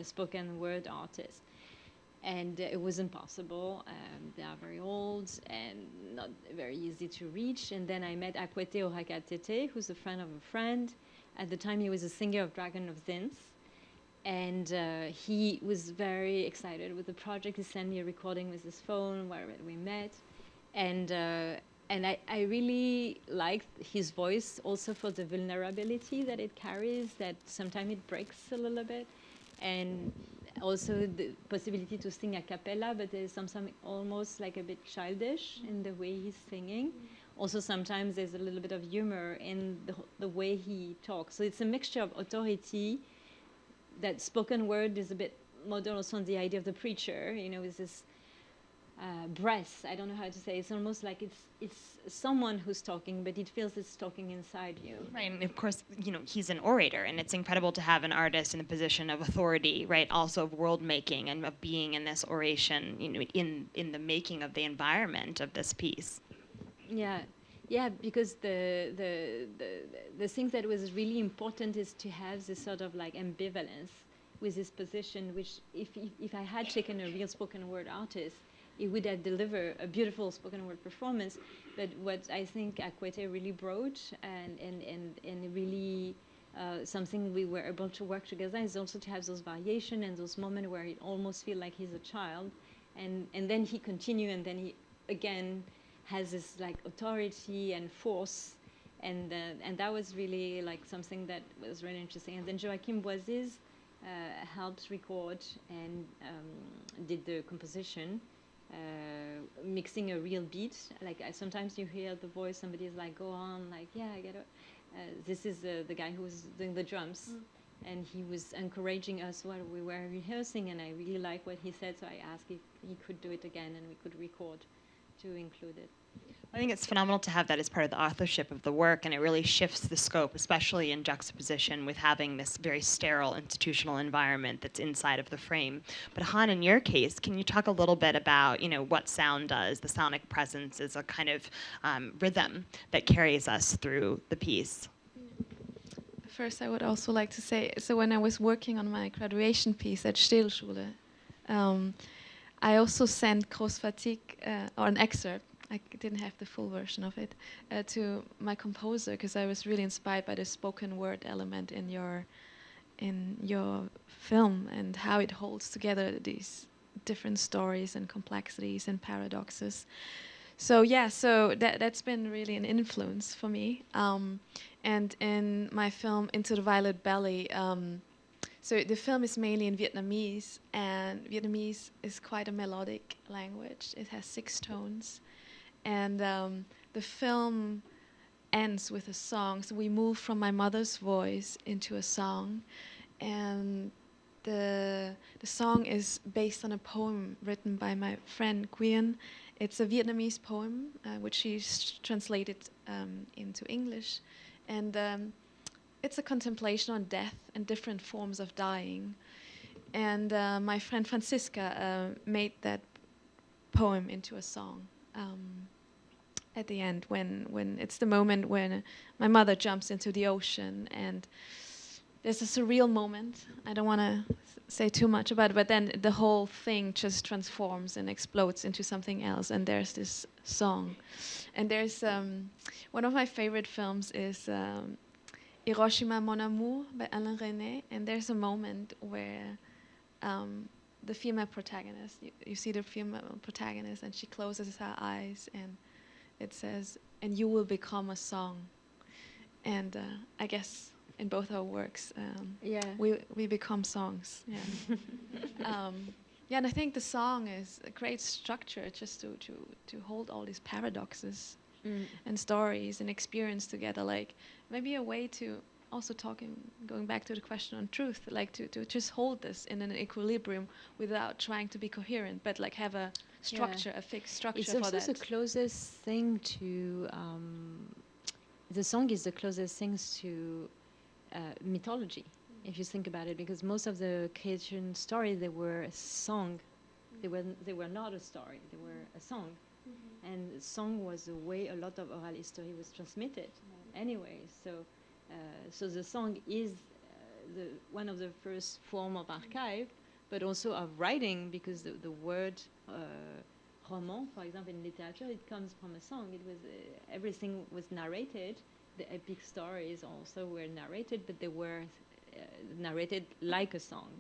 [SPEAKER 4] spoken word artists. And it wasn't possible. They are very old and not very easy to reach. And then I met Akwete Orakatete, who's a friend of a friend. At the time, he was a singer of Dragon of Zins. And he was very excited with the project. He sent me a recording with his phone where we met. And I really liked his voice also for the vulnerability that it carries, that sometimes it breaks a little bit. And also the possibility to sing a cappella, but there's something almost like a bit childish in the way he's singing. Also, sometimes there's a little bit of humor in the way he talks. So it's a mixture of authority. That spoken word is a bit modern also on the idea of the preacher, with this breath. I don't know how to say. It's almost like it's someone who's talking, but it feels it's talking inside you.
[SPEAKER 2] Right, and of course, he's an orator, and it's incredible to have an artist in a position of authority, right? Also of world making and of being in this oration, in the making of the environment of this piece.
[SPEAKER 4] Yeah, because the thing that was really important is to have this sort of like ambivalence with this position, which if I had taken a real spoken word artist, it would have delivered a beautiful spoken word performance. But what I think Akwete really brought and really something we were able to work together is also to have those variations and those moments where it almost feels like he's a child. And then he continues, and then he again has this like authority and force. And that was really like something that was really interesting. And then Joachim Boisiz helped record and did the composition. Mixing a real beat, like sometimes you hear the voice, somebody is like, go on, like, yeah, I get it. This is the guy who was doing the drums, and he was encouraging us while we were rehearsing, and I really liked what he said, so I asked if he could do it again, and we could record to include it.
[SPEAKER 2] I think it's phenomenal to have that as part of the authorship of the work, and it really shifts the scope, especially in juxtaposition with having this very sterile institutional environment that's inside of the frame. But Han, in your case, can you talk a little bit about, what sound does? The sonic presence is a kind of rhythm that carries us through the piece.
[SPEAKER 3] First, I would also like to say, so when I was working on my graduation piece at Stillschule, I also sent Grosse Fatigue, or an excerpt, I didn't have the full version of it, to my composer, because I was really inspired by the spoken word element in your film and how it holds together these different stories and complexities and paradoxes. So that's been really an influence for me. And in my film Into the Violet Belly, so the film is mainly in Vietnamese, and Vietnamese is quite a melodic language. It has 6 tones. And the film ends with a song. So we move from my mother's voice into a song. And the song is based on a poem written by my friend Nguyen. It's a Vietnamese poem, which she's translated into English. And it's a contemplation on death and different forms of dying. And my friend Francisca made that poem into a song. At the end, when it's the moment when my mother jumps into the ocean, and there's a surreal moment. I don't want to say too much about it, but then the whole thing just transforms and explodes into something else, and there's this song. And there's one of my favorite films is Hiroshima Mon Amour by Alain René, and there's a moment where the female protagonist, you see the female protagonist, and she closes her eyes, and it says, "And you will become a song." And I guess in both our works, we become songs. Yeah. Yeah, and I think the song is a great structure just to hold all these paradoxes and stories and experience together. Like maybe a way to also going back to the question on truth, like to just hold this in an equilibrium without trying to be coherent, but like have a structure, a fixed structure for that.
[SPEAKER 4] It's also the closest thing to, the song is the closest things to mythology, if you think about it, because most of the Creation stories, they were a song. They were not a story, they were a song. And song was the way a lot of oral history was transmitted anyway. So the song is one of the first form of archive, but also of writing, because the word roman, for example, in literature, it comes from a song. It was everything was narrated. The epic stories also were narrated, but they were narrated like a song.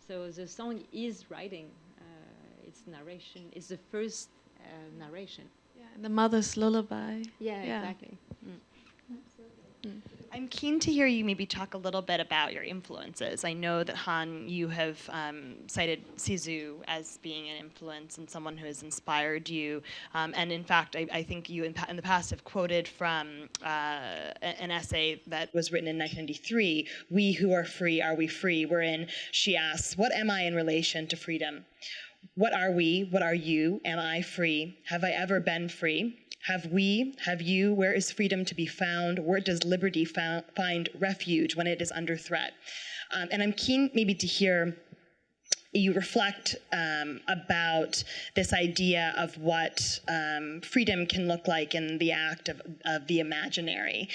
[SPEAKER 4] So the song is writing. It's narration. It's the first narration.
[SPEAKER 3] Yeah, and the mother's lullaby.
[SPEAKER 4] Yeah, exactly.
[SPEAKER 2] I'm keen to hear you maybe talk a little bit about your influences. I know that Han, you have cited Sisu as being an influence and someone who has inspired you. And in fact, I think you in the past have quoted from an essay that was written in 1993, "We who are free, are we free?" wherein she asks, "What am I in relation to freedom? What are we? What are you? Am I free? Have I ever been free? Have we? Have you? Where is freedom to be found? Where does liberty find refuge when it is under threat?" And I'm keen maybe to hear you reflect about this idea of what freedom can look like in the act of the imaginary.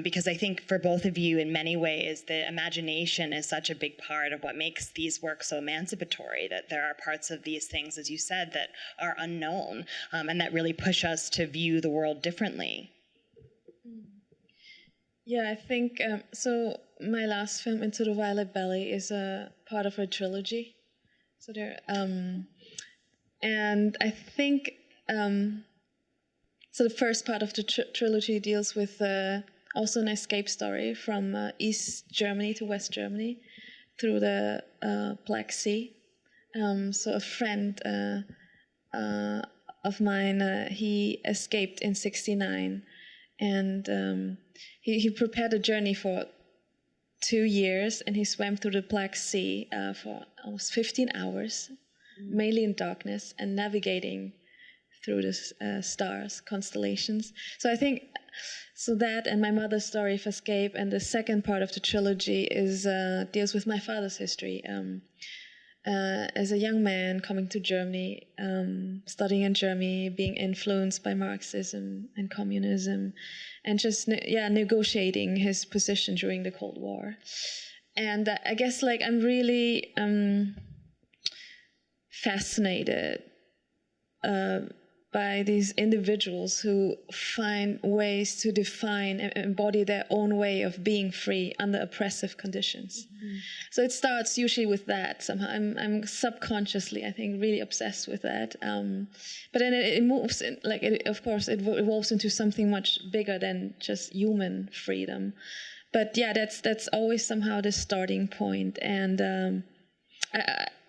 [SPEAKER 2] Because I think for both of you, in many ways, the imagination is such a big part of what makes these works so emancipatory, that there are parts of these things, as you said, that are unknown, and that really push us to view the world differently.
[SPEAKER 5] Yeah, I think, so my last film, Into the Violet Valley, is a part of a trilogy. So there, and I think, so the first part of the trilogy deals with also an escape story from East Germany to West Germany through the Black Sea. So a friend of mine, he escaped in '69, and he prepared a journey for 2 years, and he swam through the Black Sea for almost 15 hours, mainly in darkness, and navigating through the stars, constellations. So I think, so that and my mother's story of escape, and the second part of the trilogy is deals with my father's history. As a young man coming to Germany, studying in Germany, being influenced by Marxism and communism, and just negotiating his position during the Cold War. And I guess like I'm really fascinated by these individuals who find ways to define and embody their own way of being free under oppressive conditions. So it starts usually with that somehow. I'm subconsciously, I think, really obsessed with that. But then it moves, of course, it evolves into something much bigger than just human freedom. But yeah, that's always somehow the starting point. And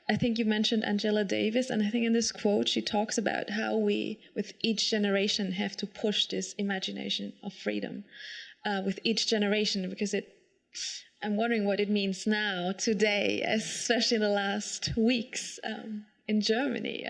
[SPEAKER 5] I think you mentioned Angela Davis, and I think in this quote she talks about how we, with each generation, have to push this imagination of freedom with each generation, because I'm wondering what it means now, today, especially in the last weeks in Germany.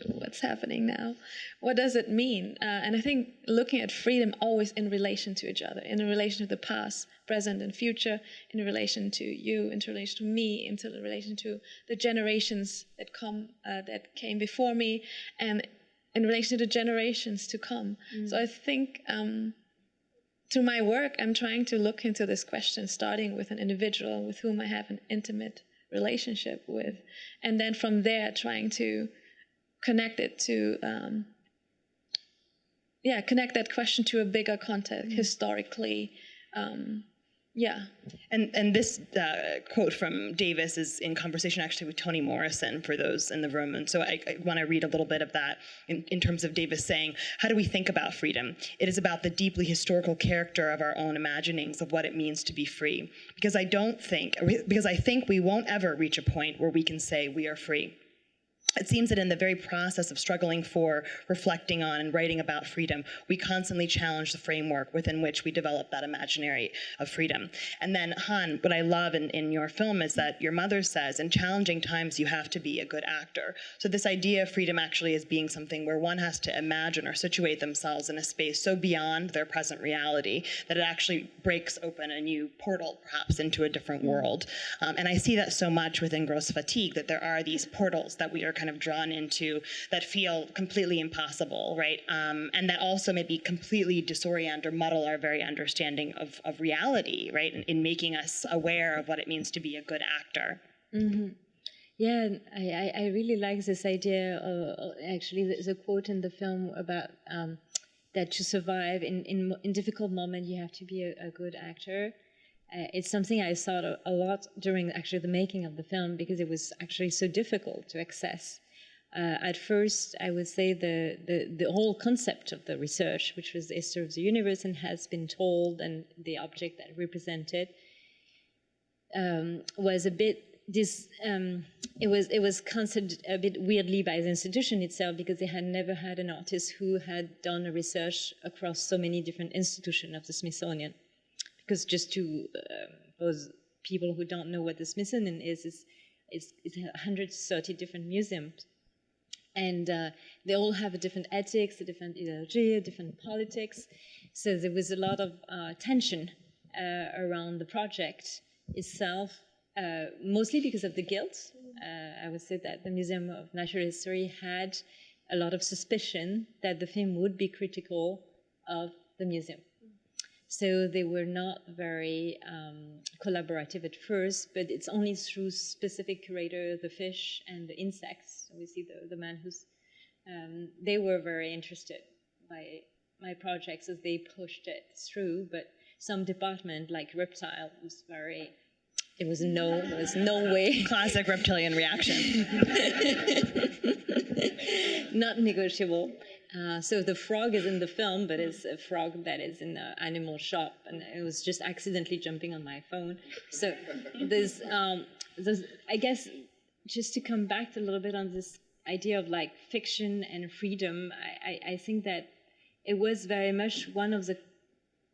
[SPEAKER 5] What's happening now? What does it mean? And I think looking at freedom always in relation to each other, in relation to the past, present, and future, in relation to you, in relation to me, in relation to the generations that came before me, and in relation to the generations to come. So I think through my work, I'm trying to look into this question, starting with an individual with whom I have an intimate relationship with, and then from there trying to connect it to connect that question to a bigger context, historically, Yeah.
[SPEAKER 6] And this quote from Davis is in conversation actually with Toni Morrison for those in the room. And so I want to read a little bit of that in terms of Davis saying, how do we think about freedom? It is about the deeply historical character of our own imaginings of what it means to be free. Because I think we won't ever reach a point where we can say we are free. It seems that in the very process of struggling for, reflecting on, and writing about freedom, we constantly challenge the framework within which we develop that imaginary of freedom. And then, Han, what I love in your film is that your mother says, in challenging times, you have to be a good actor. So this idea of freedom actually is being something where one has to imagine or situate themselves in a space so beyond their present reality that it actually breaks open a new portal, perhaps, into a different world. And I see that so much within Grosse Fatigue, that there are these portals that we are kind of drawn into that feel completely impossible, right? And that also maybe completely disorient or muddle our very understanding of reality, right? In making us aware of what it means to be a good actor.
[SPEAKER 4] Mm-hmm. Yeah, I really like this idea of actually the quote in the film about that to survive in difficult moments you have to be a good actor. It's something I thought a lot during actually the making of the film, because it was actually so difficult to access. At first, I would say the whole concept of the research, which was the history of the universe and has been told, and the object that represented, was a bit it was considered a bit weirdly by the institution itself, because they had never had an artist who had done a research across so many different institutions of the Smithsonian. Because just to those people who don't know what the Smithsonian is, it's 130 different museums. And they all have a different ethics, a different ideology, a different politics. So there was a lot of tension around the project itself, mostly because of the guilt. I would say that the Museum of Natural History had a lot of suspicion that the film would be critical of the museum. So they were not very collaborative at first, but it's only through specific curator, the fish and the insects. So we see the man who's, they were very interested by my projects as they pushed it through, but some department like reptile was very, it was no way.
[SPEAKER 6] Classic reptilian reaction.
[SPEAKER 4] Not negotiable. So the frog is in the film, but it's a frog that is in the animal shop, and it was just accidentally jumping on my phone. So there's I guess, just to come back a little bit on this idea of like fiction and freedom, I think that it was very much one of the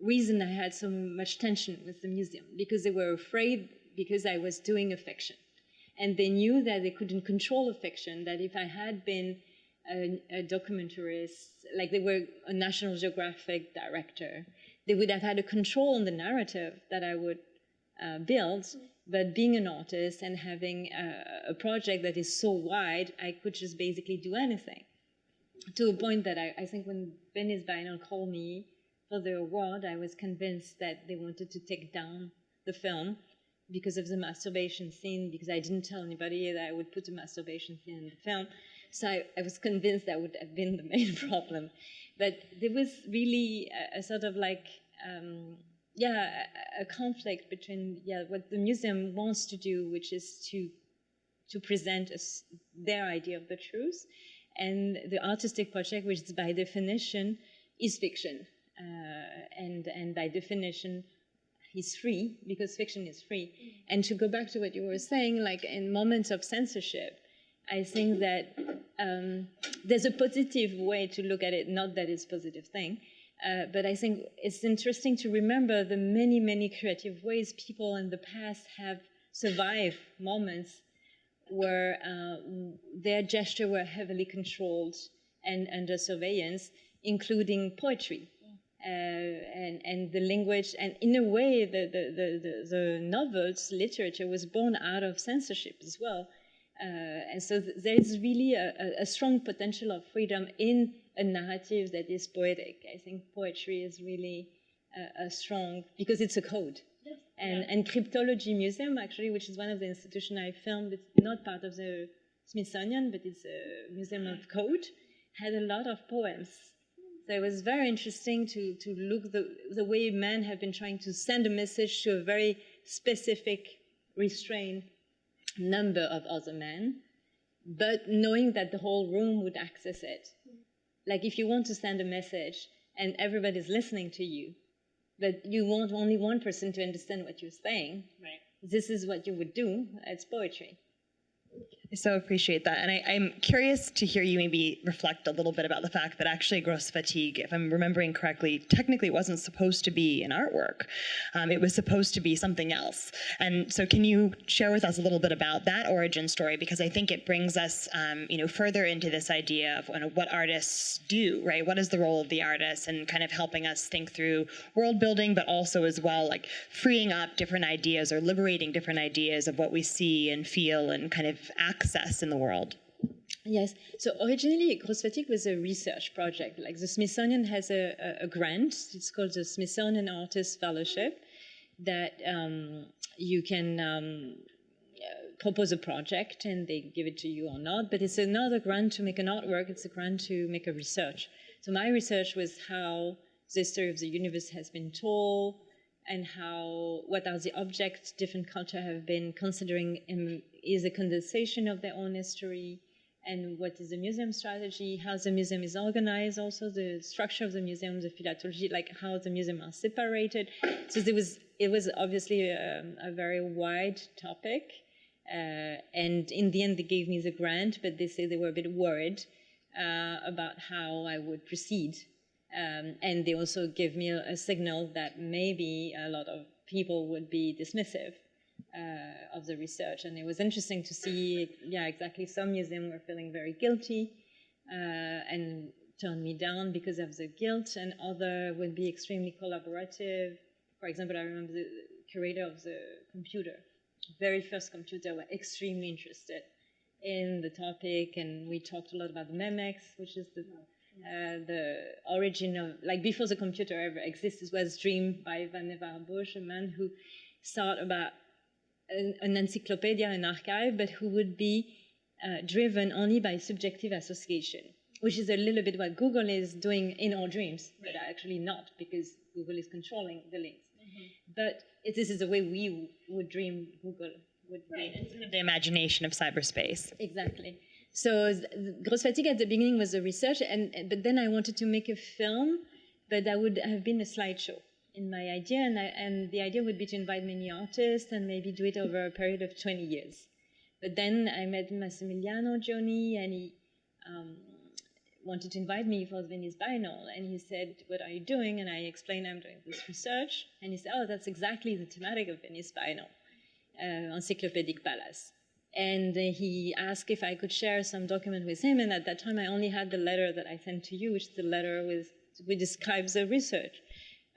[SPEAKER 4] reasons I had so much tension with the museum, because they were afraid because I was doing a fiction. And they knew that they couldn't control a fiction, that if I had been a documentarist, like they were a National Geographic director, they would have had a control on the narrative that I would build. But being an artist and having a project that is so wide, I could just basically do anything. To a point that I think when Venice Biennale called me for the award, I was convinced that they wanted to take down the film because of the masturbation scene, because I didn't tell anybody that I would put a masturbation scene in the film. So I was convinced that would have been the main problem. But there was really a sort of like, a conflict between what the museum wants to do, which is to present their idea of the truth, and the artistic project, which is by definition is fiction, and by definition is free, because fiction is free. And to go back to what you were saying, like in moments of censorship, I think that there's a positive way to look at it, not that it's a positive thing, but I think it's interesting to remember the many, many creative ways people in the past have survived moments where their gesture were heavily controlled and under surveillance, including poetry. And the language, and in a way, the novels, literature was born out of censorship as well. And so there is really a strong potential of freedom in a narrative that is poetic. I think poetry is really a strong, because it's a code. Yes. And Cryptology Museum, actually, which is one of the institutions I filmed, it's not part of the Smithsonian, but it's a museum of code, had a lot of poems
[SPEAKER 7] So it was very interesting to look the way men have been trying to send a message to a very specific, restrained number of other men, but knowing that the whole room would access it. Like if you want to send a message and everybody's listening to you, but you want only one person to understand what you're saying, right. This is what you would do. It's poetry.
[SPEAKER 6] I so appreciate that. And I'm curious to hear you maybe reflect a little bit about the fact that actually Grosse Fatigue, if I'm remembering correctly, technically wasn't supposed to be an artwork. It was supposed to be something else. And so can you share with us a little bit about that origin story? Because I think it brings us further into this idea of what artists do, right? What is the role of the artist, and kind of helping us think through world building, but also as well like freeing up different ideas or liberating different ideas of what we see and feel and kind of access in the world.
[SPEAKER 7] Yes. So originally, Grosse Fatigue was a research project. Like the Smithsonian has a grant. It's called the Smithsonian Artist Fellowship, that you can propose a project and they give it to you or not. But it's another grant to make an artwork. It's a grant to make a research. So my research was how the history of the universe has been told, and what are the objects different cultures have been considering is a condensation of their own history, and what is the museum strategy, how the museum is organized, also the structure of the museum, the philatology, like how the museum are separated. So it was obviously a very wide topic, and in the end they gave me the grant, but they say they were a bit worried about how I would proceed. And they also gave me a signal that maybe a lot of people would be dismissive of the research. And it was interesting to see, exactly, some museums were feeling very guilty and turned me down because of the guilt, and other would be extremely collaborative. For example, I remember the curator of the computer, very first computer, were extremely interested in the topic, and we talked a lot about the memex, which is the origin of, like, before the computer ever existed, was dreamed by Van Nevaerbosch, a man who thought about an encyclopedia, an archive, but who would be driven only by subjective association, which is a little bit what Google is doing in our dreams, but actually not, because Google is controlling the links. But this is the way we would dream Google would be.
[SPEAKER 6] It's sort of the imagination of cyberspace.
[SPEAKER 7] Exactly. So Grosse Fatigue at the beginning was a research, but then I wanted to make a film, but that would have been a slideshow in my idea, and the idea would be to invite many artists and maybe do it over a period of 20 years. But then I met Massimiliano Gioni, and he wanted to invite me for the Venice Biennale, and he said, "What are you doing?" And I explained, "I'm doing this research." And he said, "Oh, that's exactly the thematic of Venice Biennale, Encyclopedic Palace." And he asked if I could share some document with him, and at that time I only had the letter that I sent to you, which is the letter which describes the research,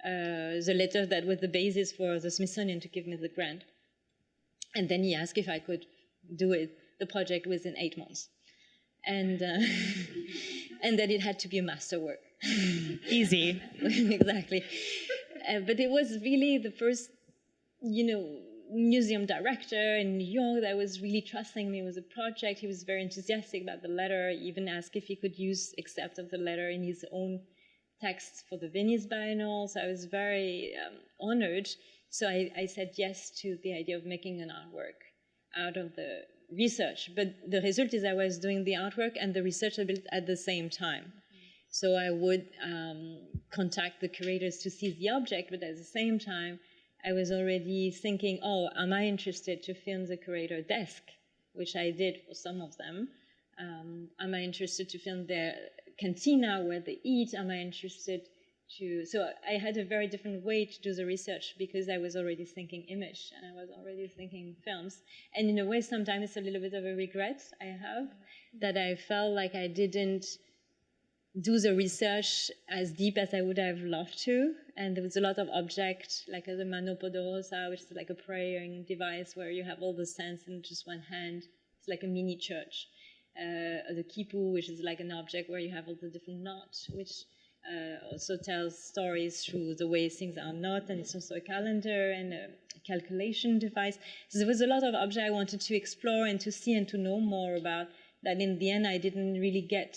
[SPEAKER 7] the letter that was the basis for the Smithsonian to give me the grant. And then he asked if I could do the project within 8 months. And and that it had to be a masterwork.
[SPEAKER 6] Easy.
[SPEAKER 7] Exactly. But it was really the first, museum director in New York that was really trusting me with the project. He was very enthusiastic about the letter. He even asked if he could use excerpts of the letter in his own texts for the Venice Biennale. So I was very honored. So I said yes to the idea of making an artwork out of the research. But the result is I was doing the artwork and the research a bit at the same time. So I would contact the curators to see the object, but at the same time, I was already thinking, oh, am I interested to film the curator desk, which I did for some of them? Am I interested to film their cantina where they eat? Am I interested to... So I had a very different way to do the research because I was already thinking image and I was already thinking films. And in a way, sometimes it's a little bit of a regret I have that I felt like I didn't do the research as deep as I would have loved to. And there was a lot of objects, like the Mano Poderosa, which is like a praying device where you have all the sense in just one hand. It's like a mini church. The Kipu, which is like an object where you have all the different knots, which also tells stories through the way things are not. And it's also a calendar and a calculation device. So there was a lot of objects I wanted to explore and to see and to know more about that in the end I didn't really get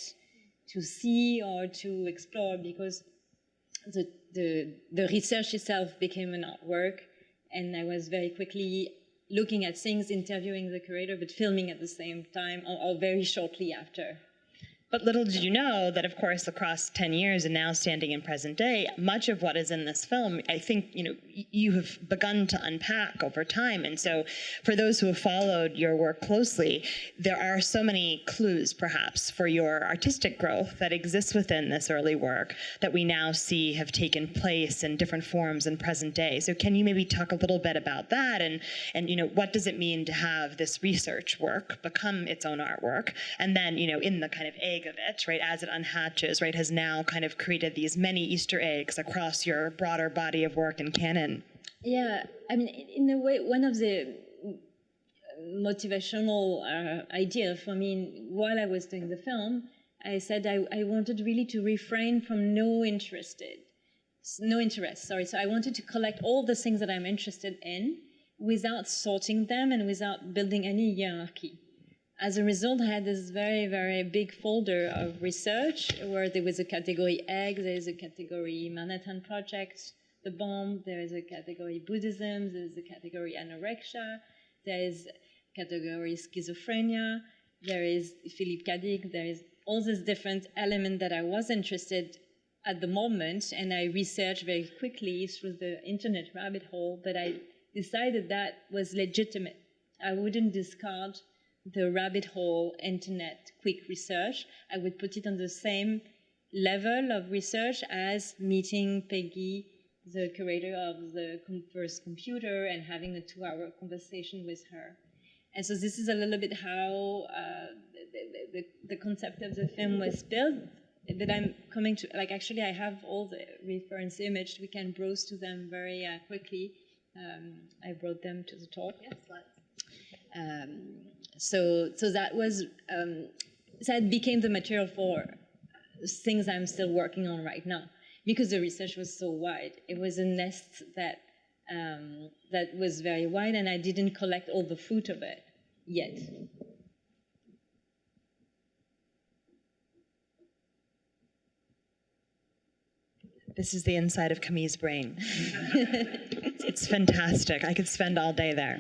[SPEAKER 7] see or to explore, because the research itself became an artwork, and I was very quickly looking at things, interviewing the curator, but filming at the same time, or very shortly after.
[SPEAKER 6] But little did you know that, of course, across 10 years and now standing in present day, much of what is in this film, I think, you have begun to unpack over time. And so for those who have followed your work closely, there are so many clues, perhaps, for your artistic growth that exists within this early work that we now see have taken place in different forms in present day. So can you maybe talk a little bit about that? And what does it mean to have this research work become its own artwork? And then, in the kind of egg of it, right, as it unhatches, right, has now kind of created these many Easter eggs across your broader body of work and canon.
[SPEAKER 7] Yeah, I mean, in a way, one of the motivational idea for me while I was doing the film, I said I wanted really to refrain from no interest. So I wanted to collect all the things that I'm interested in without sorting them and without building any hierarchy. As a result, I had this very, very big folder of research where there was a category egg, there is a category Manhattan Project, the bomb, there is a category Buddhism, there is a category anorexia, there is category schizophrenia, there is Philippe Cadic, there is all these different elements that I was interested at the moment, and I researched very quickly through the internet rabbit hole, but I decided that was legitimate. I wouldn't discard the rabbit hole internet quick research. I would put it on the same level of research as meeting Peggy, the curator of the first computer, and having a 2-hour conversation with her. And so this is a little bit how the concept of the film was built. But I'm coming to, actually I have all the reference images. We can browse to them very quickly. I brought them to the talk. Yes, So that was, that became the material for things I'm still working on right now, because the research was so wide. It was a nest that was very wide, and I didn't collect all the fruit of it yet.
[SPEAKER 6] This is the inside of Camille's brain. It's fantastic. I could spend all day there.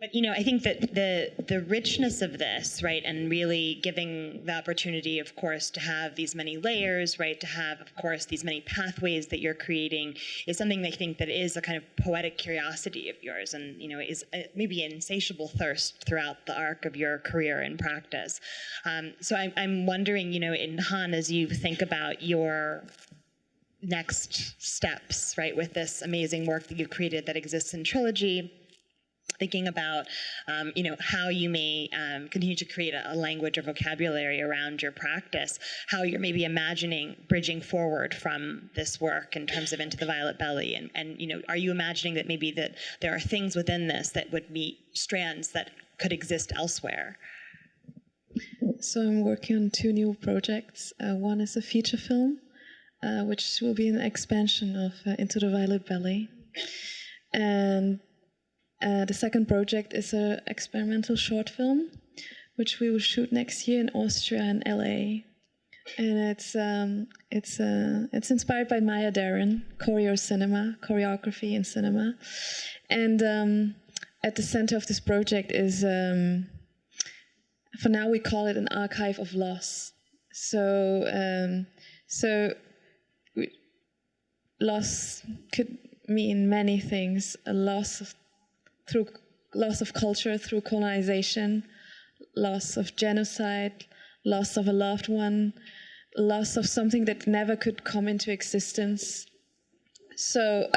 [SPEAKER 6] But, I think that the richness of this, right, and really giving the opportunity, of course, to have these many layers, right, to have, of course, these many pathways that you're creating is something I think that is a kind of poetic curiosity of yours and, is maybe an insatiable thirst throughout the arc of your career and practice. So I'm wondering, in Han, as you think about your next steps, right, with this amazing work that you've created that exists in Trilogy, thinking about, how you may continue to create a language or vocabulary around your practice, how you're maybe imagining bridging forward from this work in terms of Into the Violet Belly, and are you imagining that maybe that there are things within this that would meet strands that could exist elsewhere?
[SPEAKER 5] So I'm working on 2 new projects. One is a feature film, which will be an expansion of Into the Violet Belly. And the second project is an experimental short film, which we will shoot next year in Austria and LA. And it's inspired by Maya Deren, choreography in cinema. And at the center of this project is, for now we call it an archive of loss. So loss could mean many things: a loss of culture through colonization, loss of genocide, loss of a loved one, loss of something that never could come into existence. So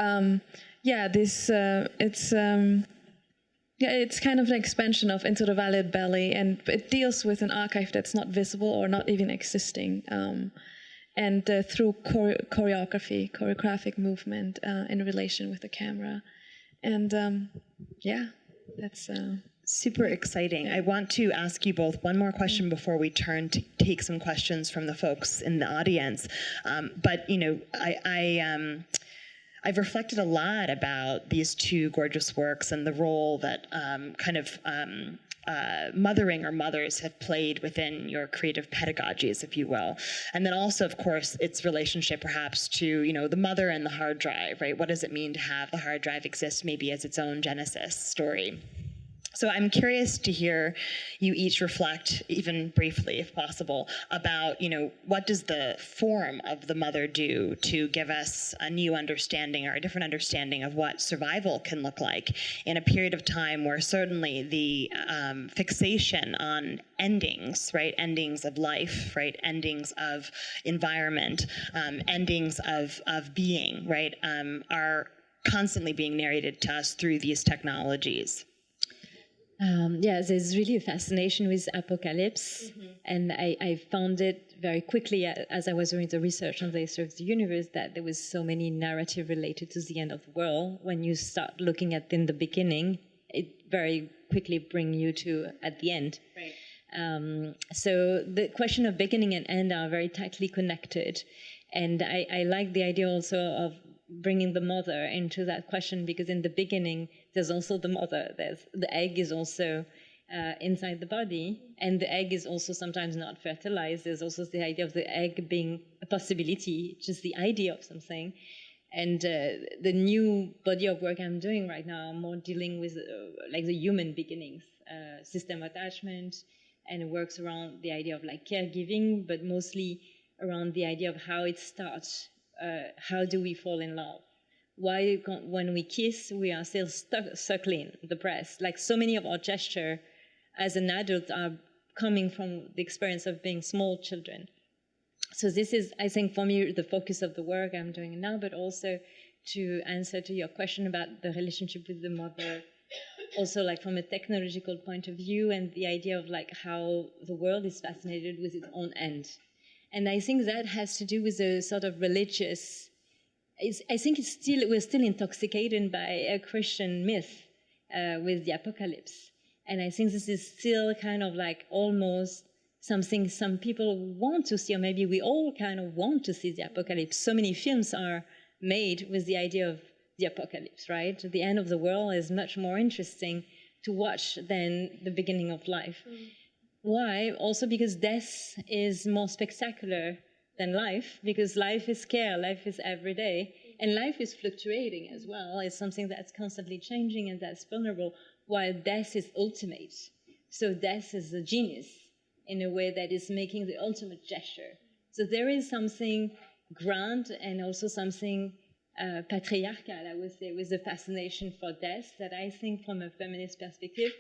[SPEAKER 5] it's kind of an expansion of Into the Violet Belly, and it deals with an archive that's not visible or not even existing. And through choreographic movement in relation with the camera. And that's
[SPEAKER 6] super exciting. I want to ask you both one more question before we turn to take some questions from the folks in the audience. But I've reflected a lot about these 2 gorgeous works and the role that mothering or mothers have played within your creative pedagogies, if you will. And then also, of course, its relationship perhaps to, you know, the mother and the hard drive, right? What does it mean to have the hard drive exist maybe as its own genesis story? So I'm curious to hear you each reflect, even briefly, if possible, about, you know, what does the form of the mother do to give us a new understanding or a different understanding of what survival can look like in a period of time where certainly the fixation on endings, right, endings of life, right, endings of environment, endings of being, right, are constantly being narrated to us through these technologies.
[SPEAKER 7] Yeah, there's really a fascination with apocalypse, and I found it very quickly as I was doing the research on the history of the universe that there was so many narrative related to the end of the world. When you start looking at in the beginning, it very quickly bring you to at the end. Right. So the question of beginning and end are very tightly connected, and I like the idea also of bringing the mother into that question, because in the beginning there's also the mother, there's the egg is also inside the body, and the egg is also sometimes not fertilized. There's also the idea of the egg being a possibility, just the idea of something. And the new body of work I'm doing right now, I'm more dealing with like the human beginnings, system attachment, and it works around the idea of like caregiving, but mostly around the idea of how it starts. How do we fall in love? Why, when we kiss, we are still suckling the breast? Like so many of our gestures as an adult are coming from the experience of being small children. So this is, I think, for me, the focus of the work I'm doing now, but also to answer to your question about the relationship with the mother, also like from a technological point of view, and the idea of like how the world is fascinated with its own end. And I think that has to do with a sort of religious, I think we're still intoxicated by a Christian myth with the apocalypse. And I think this is still kind of like almost something some people want to see, or maybe we all kind of want to see the apocalypse. So many films are made with the idea of the apocalypse, right? The end of the world is much more interesting to watch than the beginning of life. Why? Also because death is more spectacular than life, because life is care, life is everyday, and life is fluctuating as well. It's something that's constantly changing and that's vulnerable, while death is ultimate. So death is a genius in a way that is making the ultimate gesture. So there is something grand and also something patriarchal, I would say, with the fascination for death that I think from a feminist perspective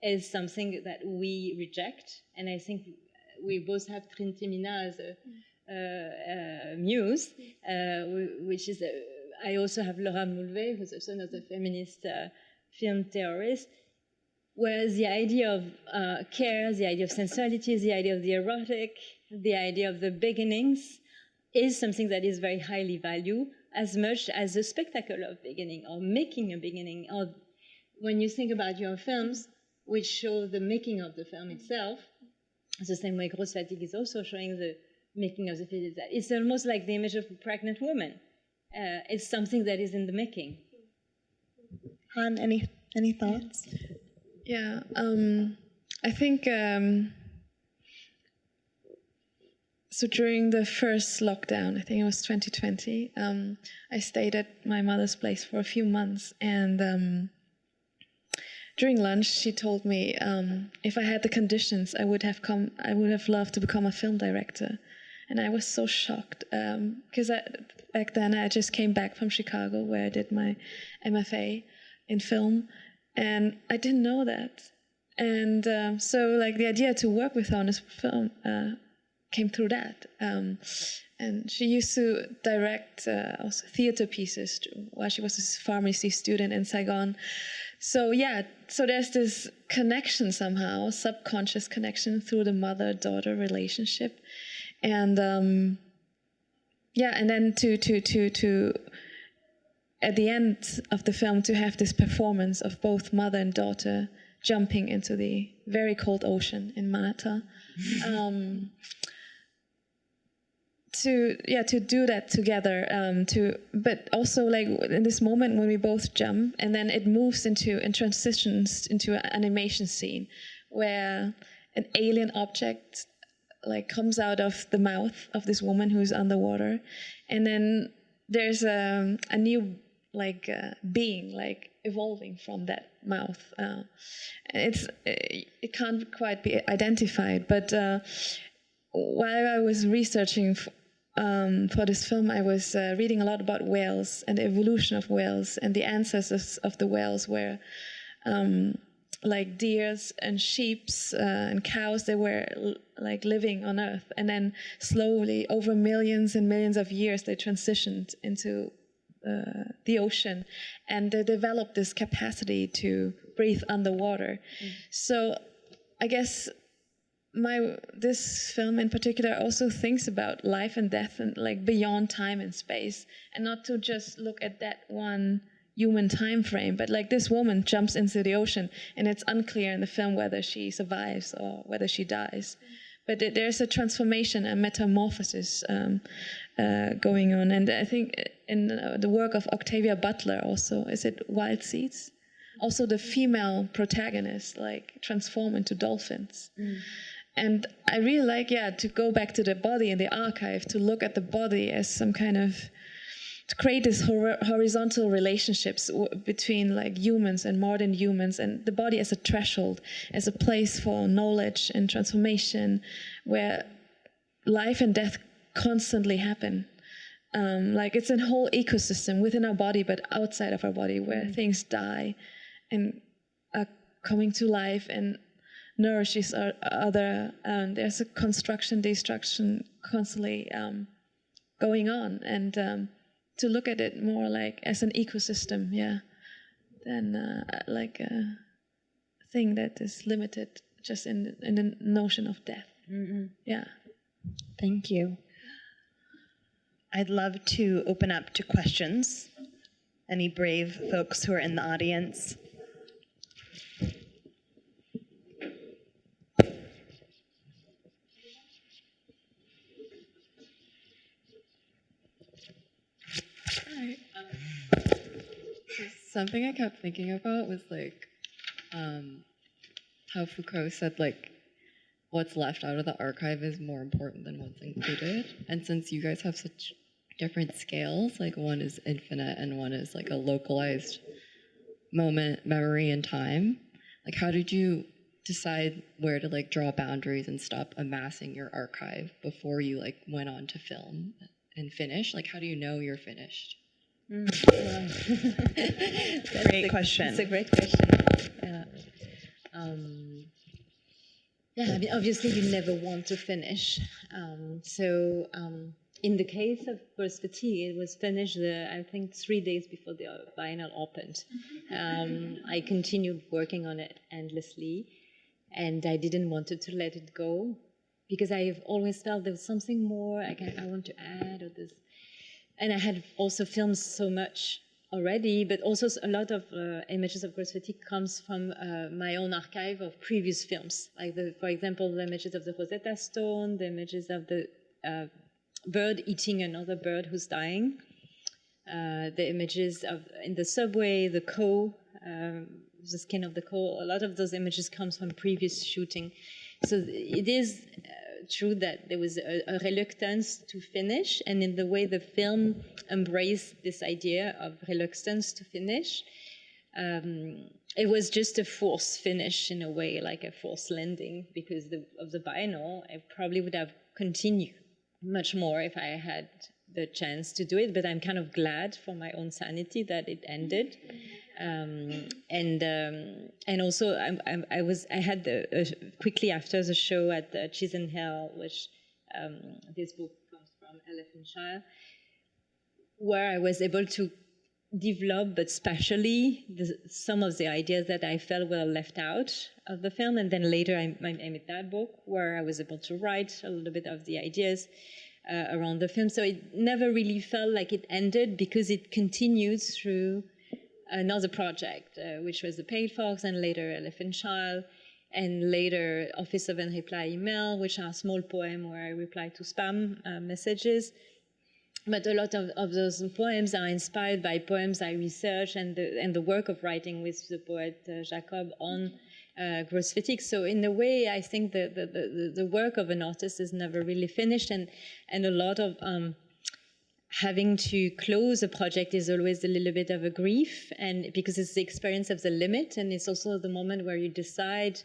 [SPEAKER 7] is something that we reject. And I think we both have Trinity Mina as a muse, which is, I also have Laura Mulvey, who's also another feminist film theorist, where the idea of care, the idea of sensuality, the idea of the erotic, the idea of the beginnings is something that is very highly valued, as much as the spectacle of beginning or making a beginning. Or when you think about your films, which show the making of the film itself, the same way Grosse Fatigue is also showing the making of the film. It's almost like the image of a pregnant woman. It's something that is in the making.
[SPEAKER 6] Han, any thoughts?
[SPEAKER 5] Yeah, I think so. During the first lockdown, I think it was 2020, I stayed at my mother's place for a few months, and during lunch, she told me if I had the conditions, I would have loved to become a film director. And I was so shocked because back then I just came back from Chicago, where I did my MFA in film, and I didn't know that. And so like the idea to work with her on this film came through that. And she used to direct also theater pieces while she was a pharmacy student in Saigon. So yeah, so there's this connection somehow, subconscious connection through the mother-daughter relationship. And yeah, and then to at the end of the film to have this performance of both mother and daughter jumping into the very cold ocean in Manhattan. To do that together, but also like in this moment when we both jump, and then it moves and transitions into an animation scene where an alien object like comes out of the mouth of this woman who's underwater, and then there's a new being like evolving from that mouth. It can't quite be identified, but while I was researching for this film, I was reading a lot about whales and the evolution of whales, and the ancestors of the whales were like deers and sheeps and cows. They were like living on Earth, and then slowly over millions and millions of years they transitioned into the ocean, and they developed this capacity to breathe underwater. So I guess this film in particular also thinks about life and death and like beyond time and space, and not to just look at that one human time frame, but like this woman jumps into the ocean and it's unclear in the film whether she survives or whether she dies. But there's a transformation, a metamorphosis going on. And I think in the work of Octavia Butler also, is it Wild Seeds? Also the female protagonists like transform into dolphins. And I really like, to go back to the body in the archive, to look at the body as some kind of, to create these horizontal relationships between like humans and modern humans, and the body as a threshold, as a place for knowledge and transformation, where life and death constantly happen. Like it's a whole ecosystem within our body, but outside of our body, where things die and are coming to life and nourishes our other. There's a construction, destruction constantly going on, and to look at it more like as an ecosystem, than like a thing that is limited just in the notion of death. Yeah.
[SPEAKER 6] Thank you. I'd love to open up to questions. Any brave folks who are in the audience?
[SPEAKER 8] Hi. Something I kept thinking about was like how Foucault said like what's left out of the archive is more important than what's included. And since you guys have such different scales, like one is infinite and one is like a localized moment, memory, and time, like how did you decide where to like draw boundaries and stop amassing your archive before you like went on to film and finish? Like how do you know you're finished?
[SPEAKER 6] Great question.
[SPEAKER 7] That's a great question. I mean, obviously you never want to finish. In the case of Grosse Fatigue, it was finished, I think, 3 days before the Biennale opened. I continued working on it endlessly, and I didn't want to let it go, because I've always felt there was something more I want to add, or this. And I had also filmed so much already, but also a lot of images of Grosse Fatigue comes from my own archive of previous films, like for example, the images of the Rosetta Stone, the images of the bird eating another bird who's dying, the images of in the subway, the the skin of the cow. A lot of those images comes from previous shooting. So it is true that there was a reluctance to finish, and in the way the film embraced this idea of reluctance to finish, it was just a forced finish in a way, like a forced landing, because of the Biennale. I probably would have continued much more if I had the chance to do it, but I'm kind of glad for my own sanity that it ended. And also I had quickly after the show at Chisenhell, which this book comes from Elephant Child, where I was able to develop, but spatially, some of the ideas that I felt were left out of the film. And then later I made that book where I was able to write a little bit of the ideas around the film. So it never really felt like it ended, because it continued through another project, which was The Pale Fox, and later Elephant Child, and later Office of Unreplied Email, which are small poems where I reply to spam messages. But a lot of those poems are inspired by poems I research, and the work of writing with the poet Jacob on Grosse Fatigue. So in a way, I think the work of an artist is never really finished, and a lot of having to close a project is always a little bit of a grief, and because it's the experience of the limit, and it's also the moment where you decide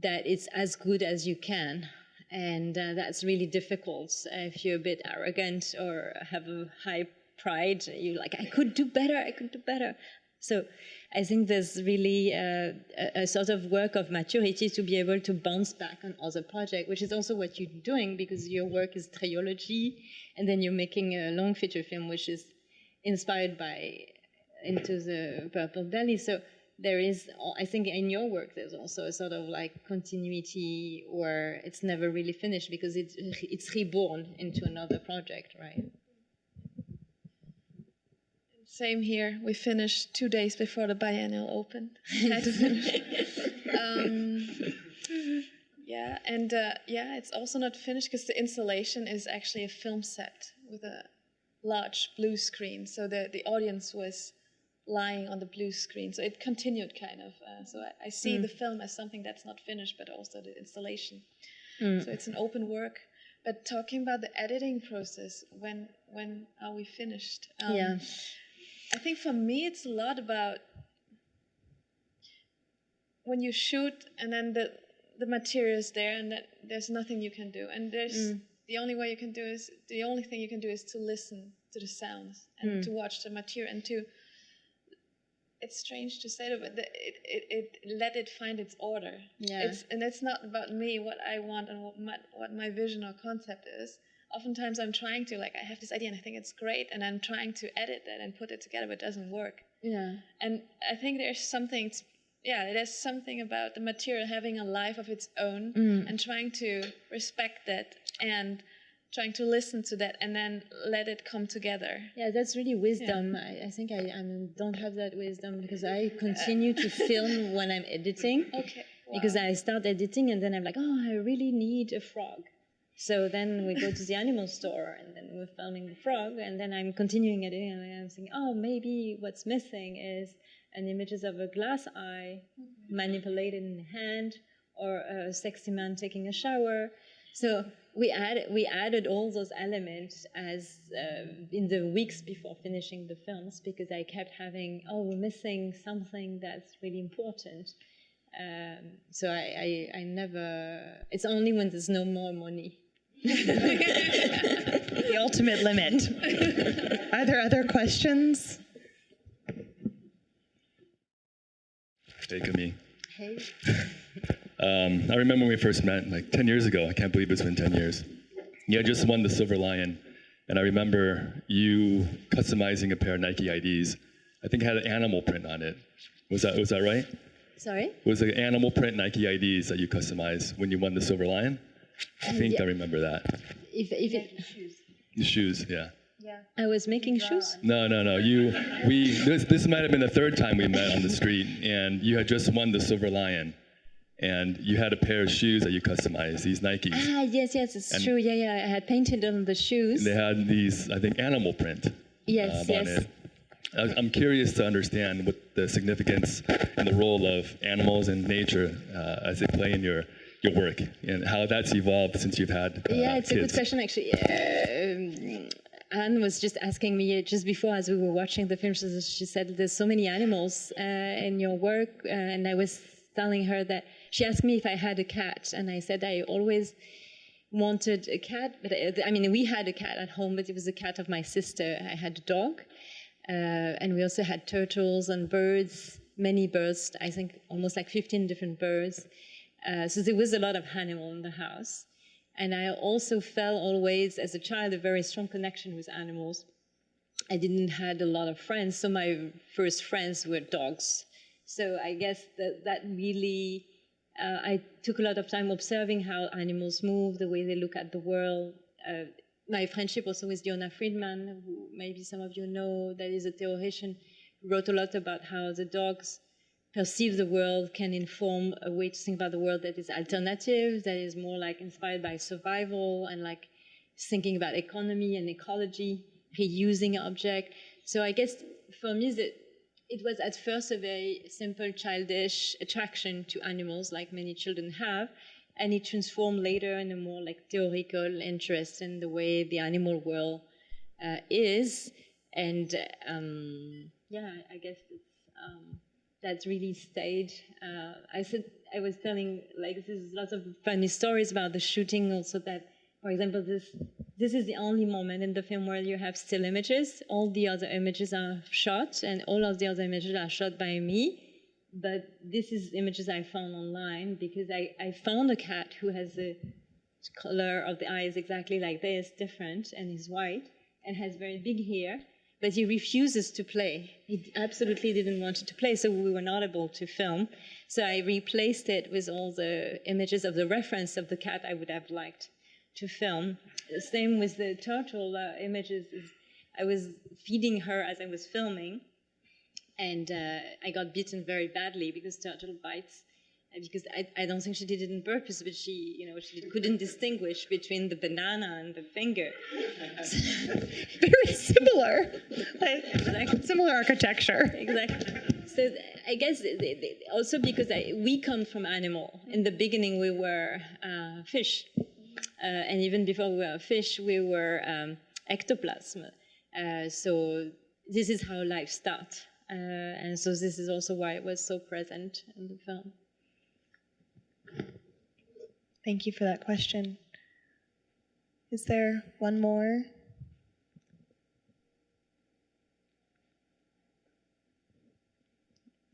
[SPEAKER 7] that it's as good as you can. And that's really difficult if you're a bit arrogant or have a high pride. You're like, I could do better, I could do better. So I think there's really a sort of work of maturity to be able to bounce back on other projects, which is also what you're doing, because your work is trilogy, and then you're making a long feature film, which is inspired by Into the Purple Belly. So there is, I think in your work, there's also a sort of like continuity, or it's never really finished because it's reborn into another project, right?
[SPEAKER 5] Same here. We finished 2 days before the biennial opened. Had to finish. Yeah, and it's also not finished because the installation is actually a film set with a large blue screen. So the audience was lying on the blue screen. So it continued kind of. So I see the film as something that's not finished, but also the installation. So it's an open work. But talking about the editing process, when are we finished? I think for me it's a lot about when you shoot and then the material is there and that there's nothing you can do. And there's the only thing you can do is to listen to the sounds and to watch the material and to, it's strange to say that, but it let it find its order. Yeah. It's not about me, what I want and what my vision or concept is. Oftentimes I'm trying to, like, I have this idea and I think it's great, and I'm trying to edit that and put it together, but it doesn't work. Yeah. And I think there's something about the material having a life of its own and trying to respect that and trying to listen to that and then let it come together.
[SPEAKER 7] Yeah, that's really wisdom. Yeah. I think I don't have that wisdom because I continue to film when I'm editing. Okay. Wow. Because I start editing and then I'm like, oh, I really need a frog. So then we go to the animal store and then we're filming the frog, and then I'm continuing editing and I'm thinking, oh, maybe what's missing is an images of a glass eye manipulated in the hand, or a sexy man taking a shower. So we added all those elements as in the weeks before finishing the films, because I kept having, we're missing something that's really important. So I never, it's only when there's no more money.
[SPEAKER 6] The ultimate limit. Are there other questions?
[SPEAKER 9] Hey, Camille.
[SPEAKER 7] Hey.
[SPEAKER 9] I remember when we first met, like 10 years ago. I can't believe it's been 10 years. You had just won the Silver Lion, and I remember you customizing a pair of Nike IDs. I think it had an animal print on it. Was that right?
[SPEAKER 7] Sorry?
[SPEAKER 9] It was an animal print Nike IDs that you customized when you won the Silver Lion? I think I remember that. The shoes, yeah.
[SPEAKER 7] Yeah. I was making shoes?
[SPEAKER 9] No. This might have been the third time we met on the street, and you had just won the Silver Lion, and you had a pair of shoes that you customized, these Nikes.
[SPEAKER 7] Yes, it's true. Yeah. I had painted on the shoes.
[SPEAKER 9] And they had these, I think, animal print on it. I'm curious to understand what the significance and the role of animals and nature as they play in your work, and how that's evolved since you've had
[SPEAKER 7] it's
[SPEAKER 9] kids.
[SPEAKER 7] A good question, actually. Anne was just asking me just before, as we were watching the film, she said, there's so many animals in your work, and I was telling her that, she asked me if I had a cat, and I said I always wanted a cat, but we had a cat at home, but it was a cat of my sister. I had a dog, and we also had turtles and birds, many birds, I think almost like 15 different birds. So there was a lot of animal in the house. And I also felt always, as a child, a very strong connection with animals. I didn't have a lot of friends, so my first friends were dogs. So I guess that really, I took a lot of time observing how animals move, the way they look at the world. My friendship also with Diona Friedman, who maybe some of you know, that is a theoretician, wrote a lot about how the dogs perceive the world, can inform a way to think about the world that is alternative, that is more like inspired by survival and like thinking about economy and ecology, reusing object. So I guess for me, it was at first a very simple, childish attraction to animals, like many children have, and it transformed later in a more like theoretical interest in the way the animal world is. And yeah, I guess that's really stayed. I was telling, like, there's lots of funny stories about the shooting also, that, for example, this is the only moment in the film where you have still images. All the other images are shot, and all of the other images are shot by me. But this is images I found online because I found a cat who has the color of the eyes exactly like this, different, and is white, and has very big hair. But he refuses to play. He absolutely didn't want to play, so we were not able to film. So I replaced it with all the images of the reference of the cat I would have liked to film. The same with the turtle images. I was feeding her as I was filming, and I got bitten very badly because turtle bites. Because I don't think she did it on purpose, but she couldn't distinguish between the banana and the finger.
[SPEAKER 6] Very similar, like, similar architecture.
[SPEAKER 7] Exactly. So I guess also because we come from animal. In the beginning, we were fish, and even before we were fish, we were ectoplasm. So this is how life starts, and so this is also why it was so present in the film.
[SPEAKER 6] Thank you for that question. Is there one more?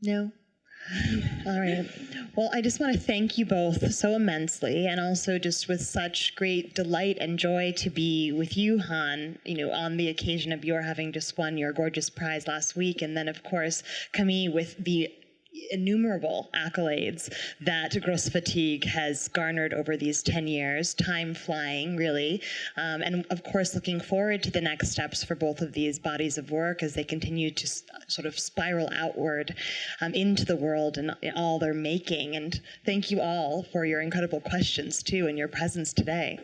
[SPEAKER 6] No? All right. Well, I just want to thank you both so immensely, and also just with such great delight and joy to be with you, Han, on the occasion of your having just won your gorgeous prize last week, and then, of course, Camille with the innumerable accolades that Grosse Fatigue has garnered over these 10 years, time flying, really. And of course, looking forward to the next steps for both of these bodies of work as they continue to sort of spiral outward into the world and all they're making. And thank you all for your incredible questions, too, and your presence today.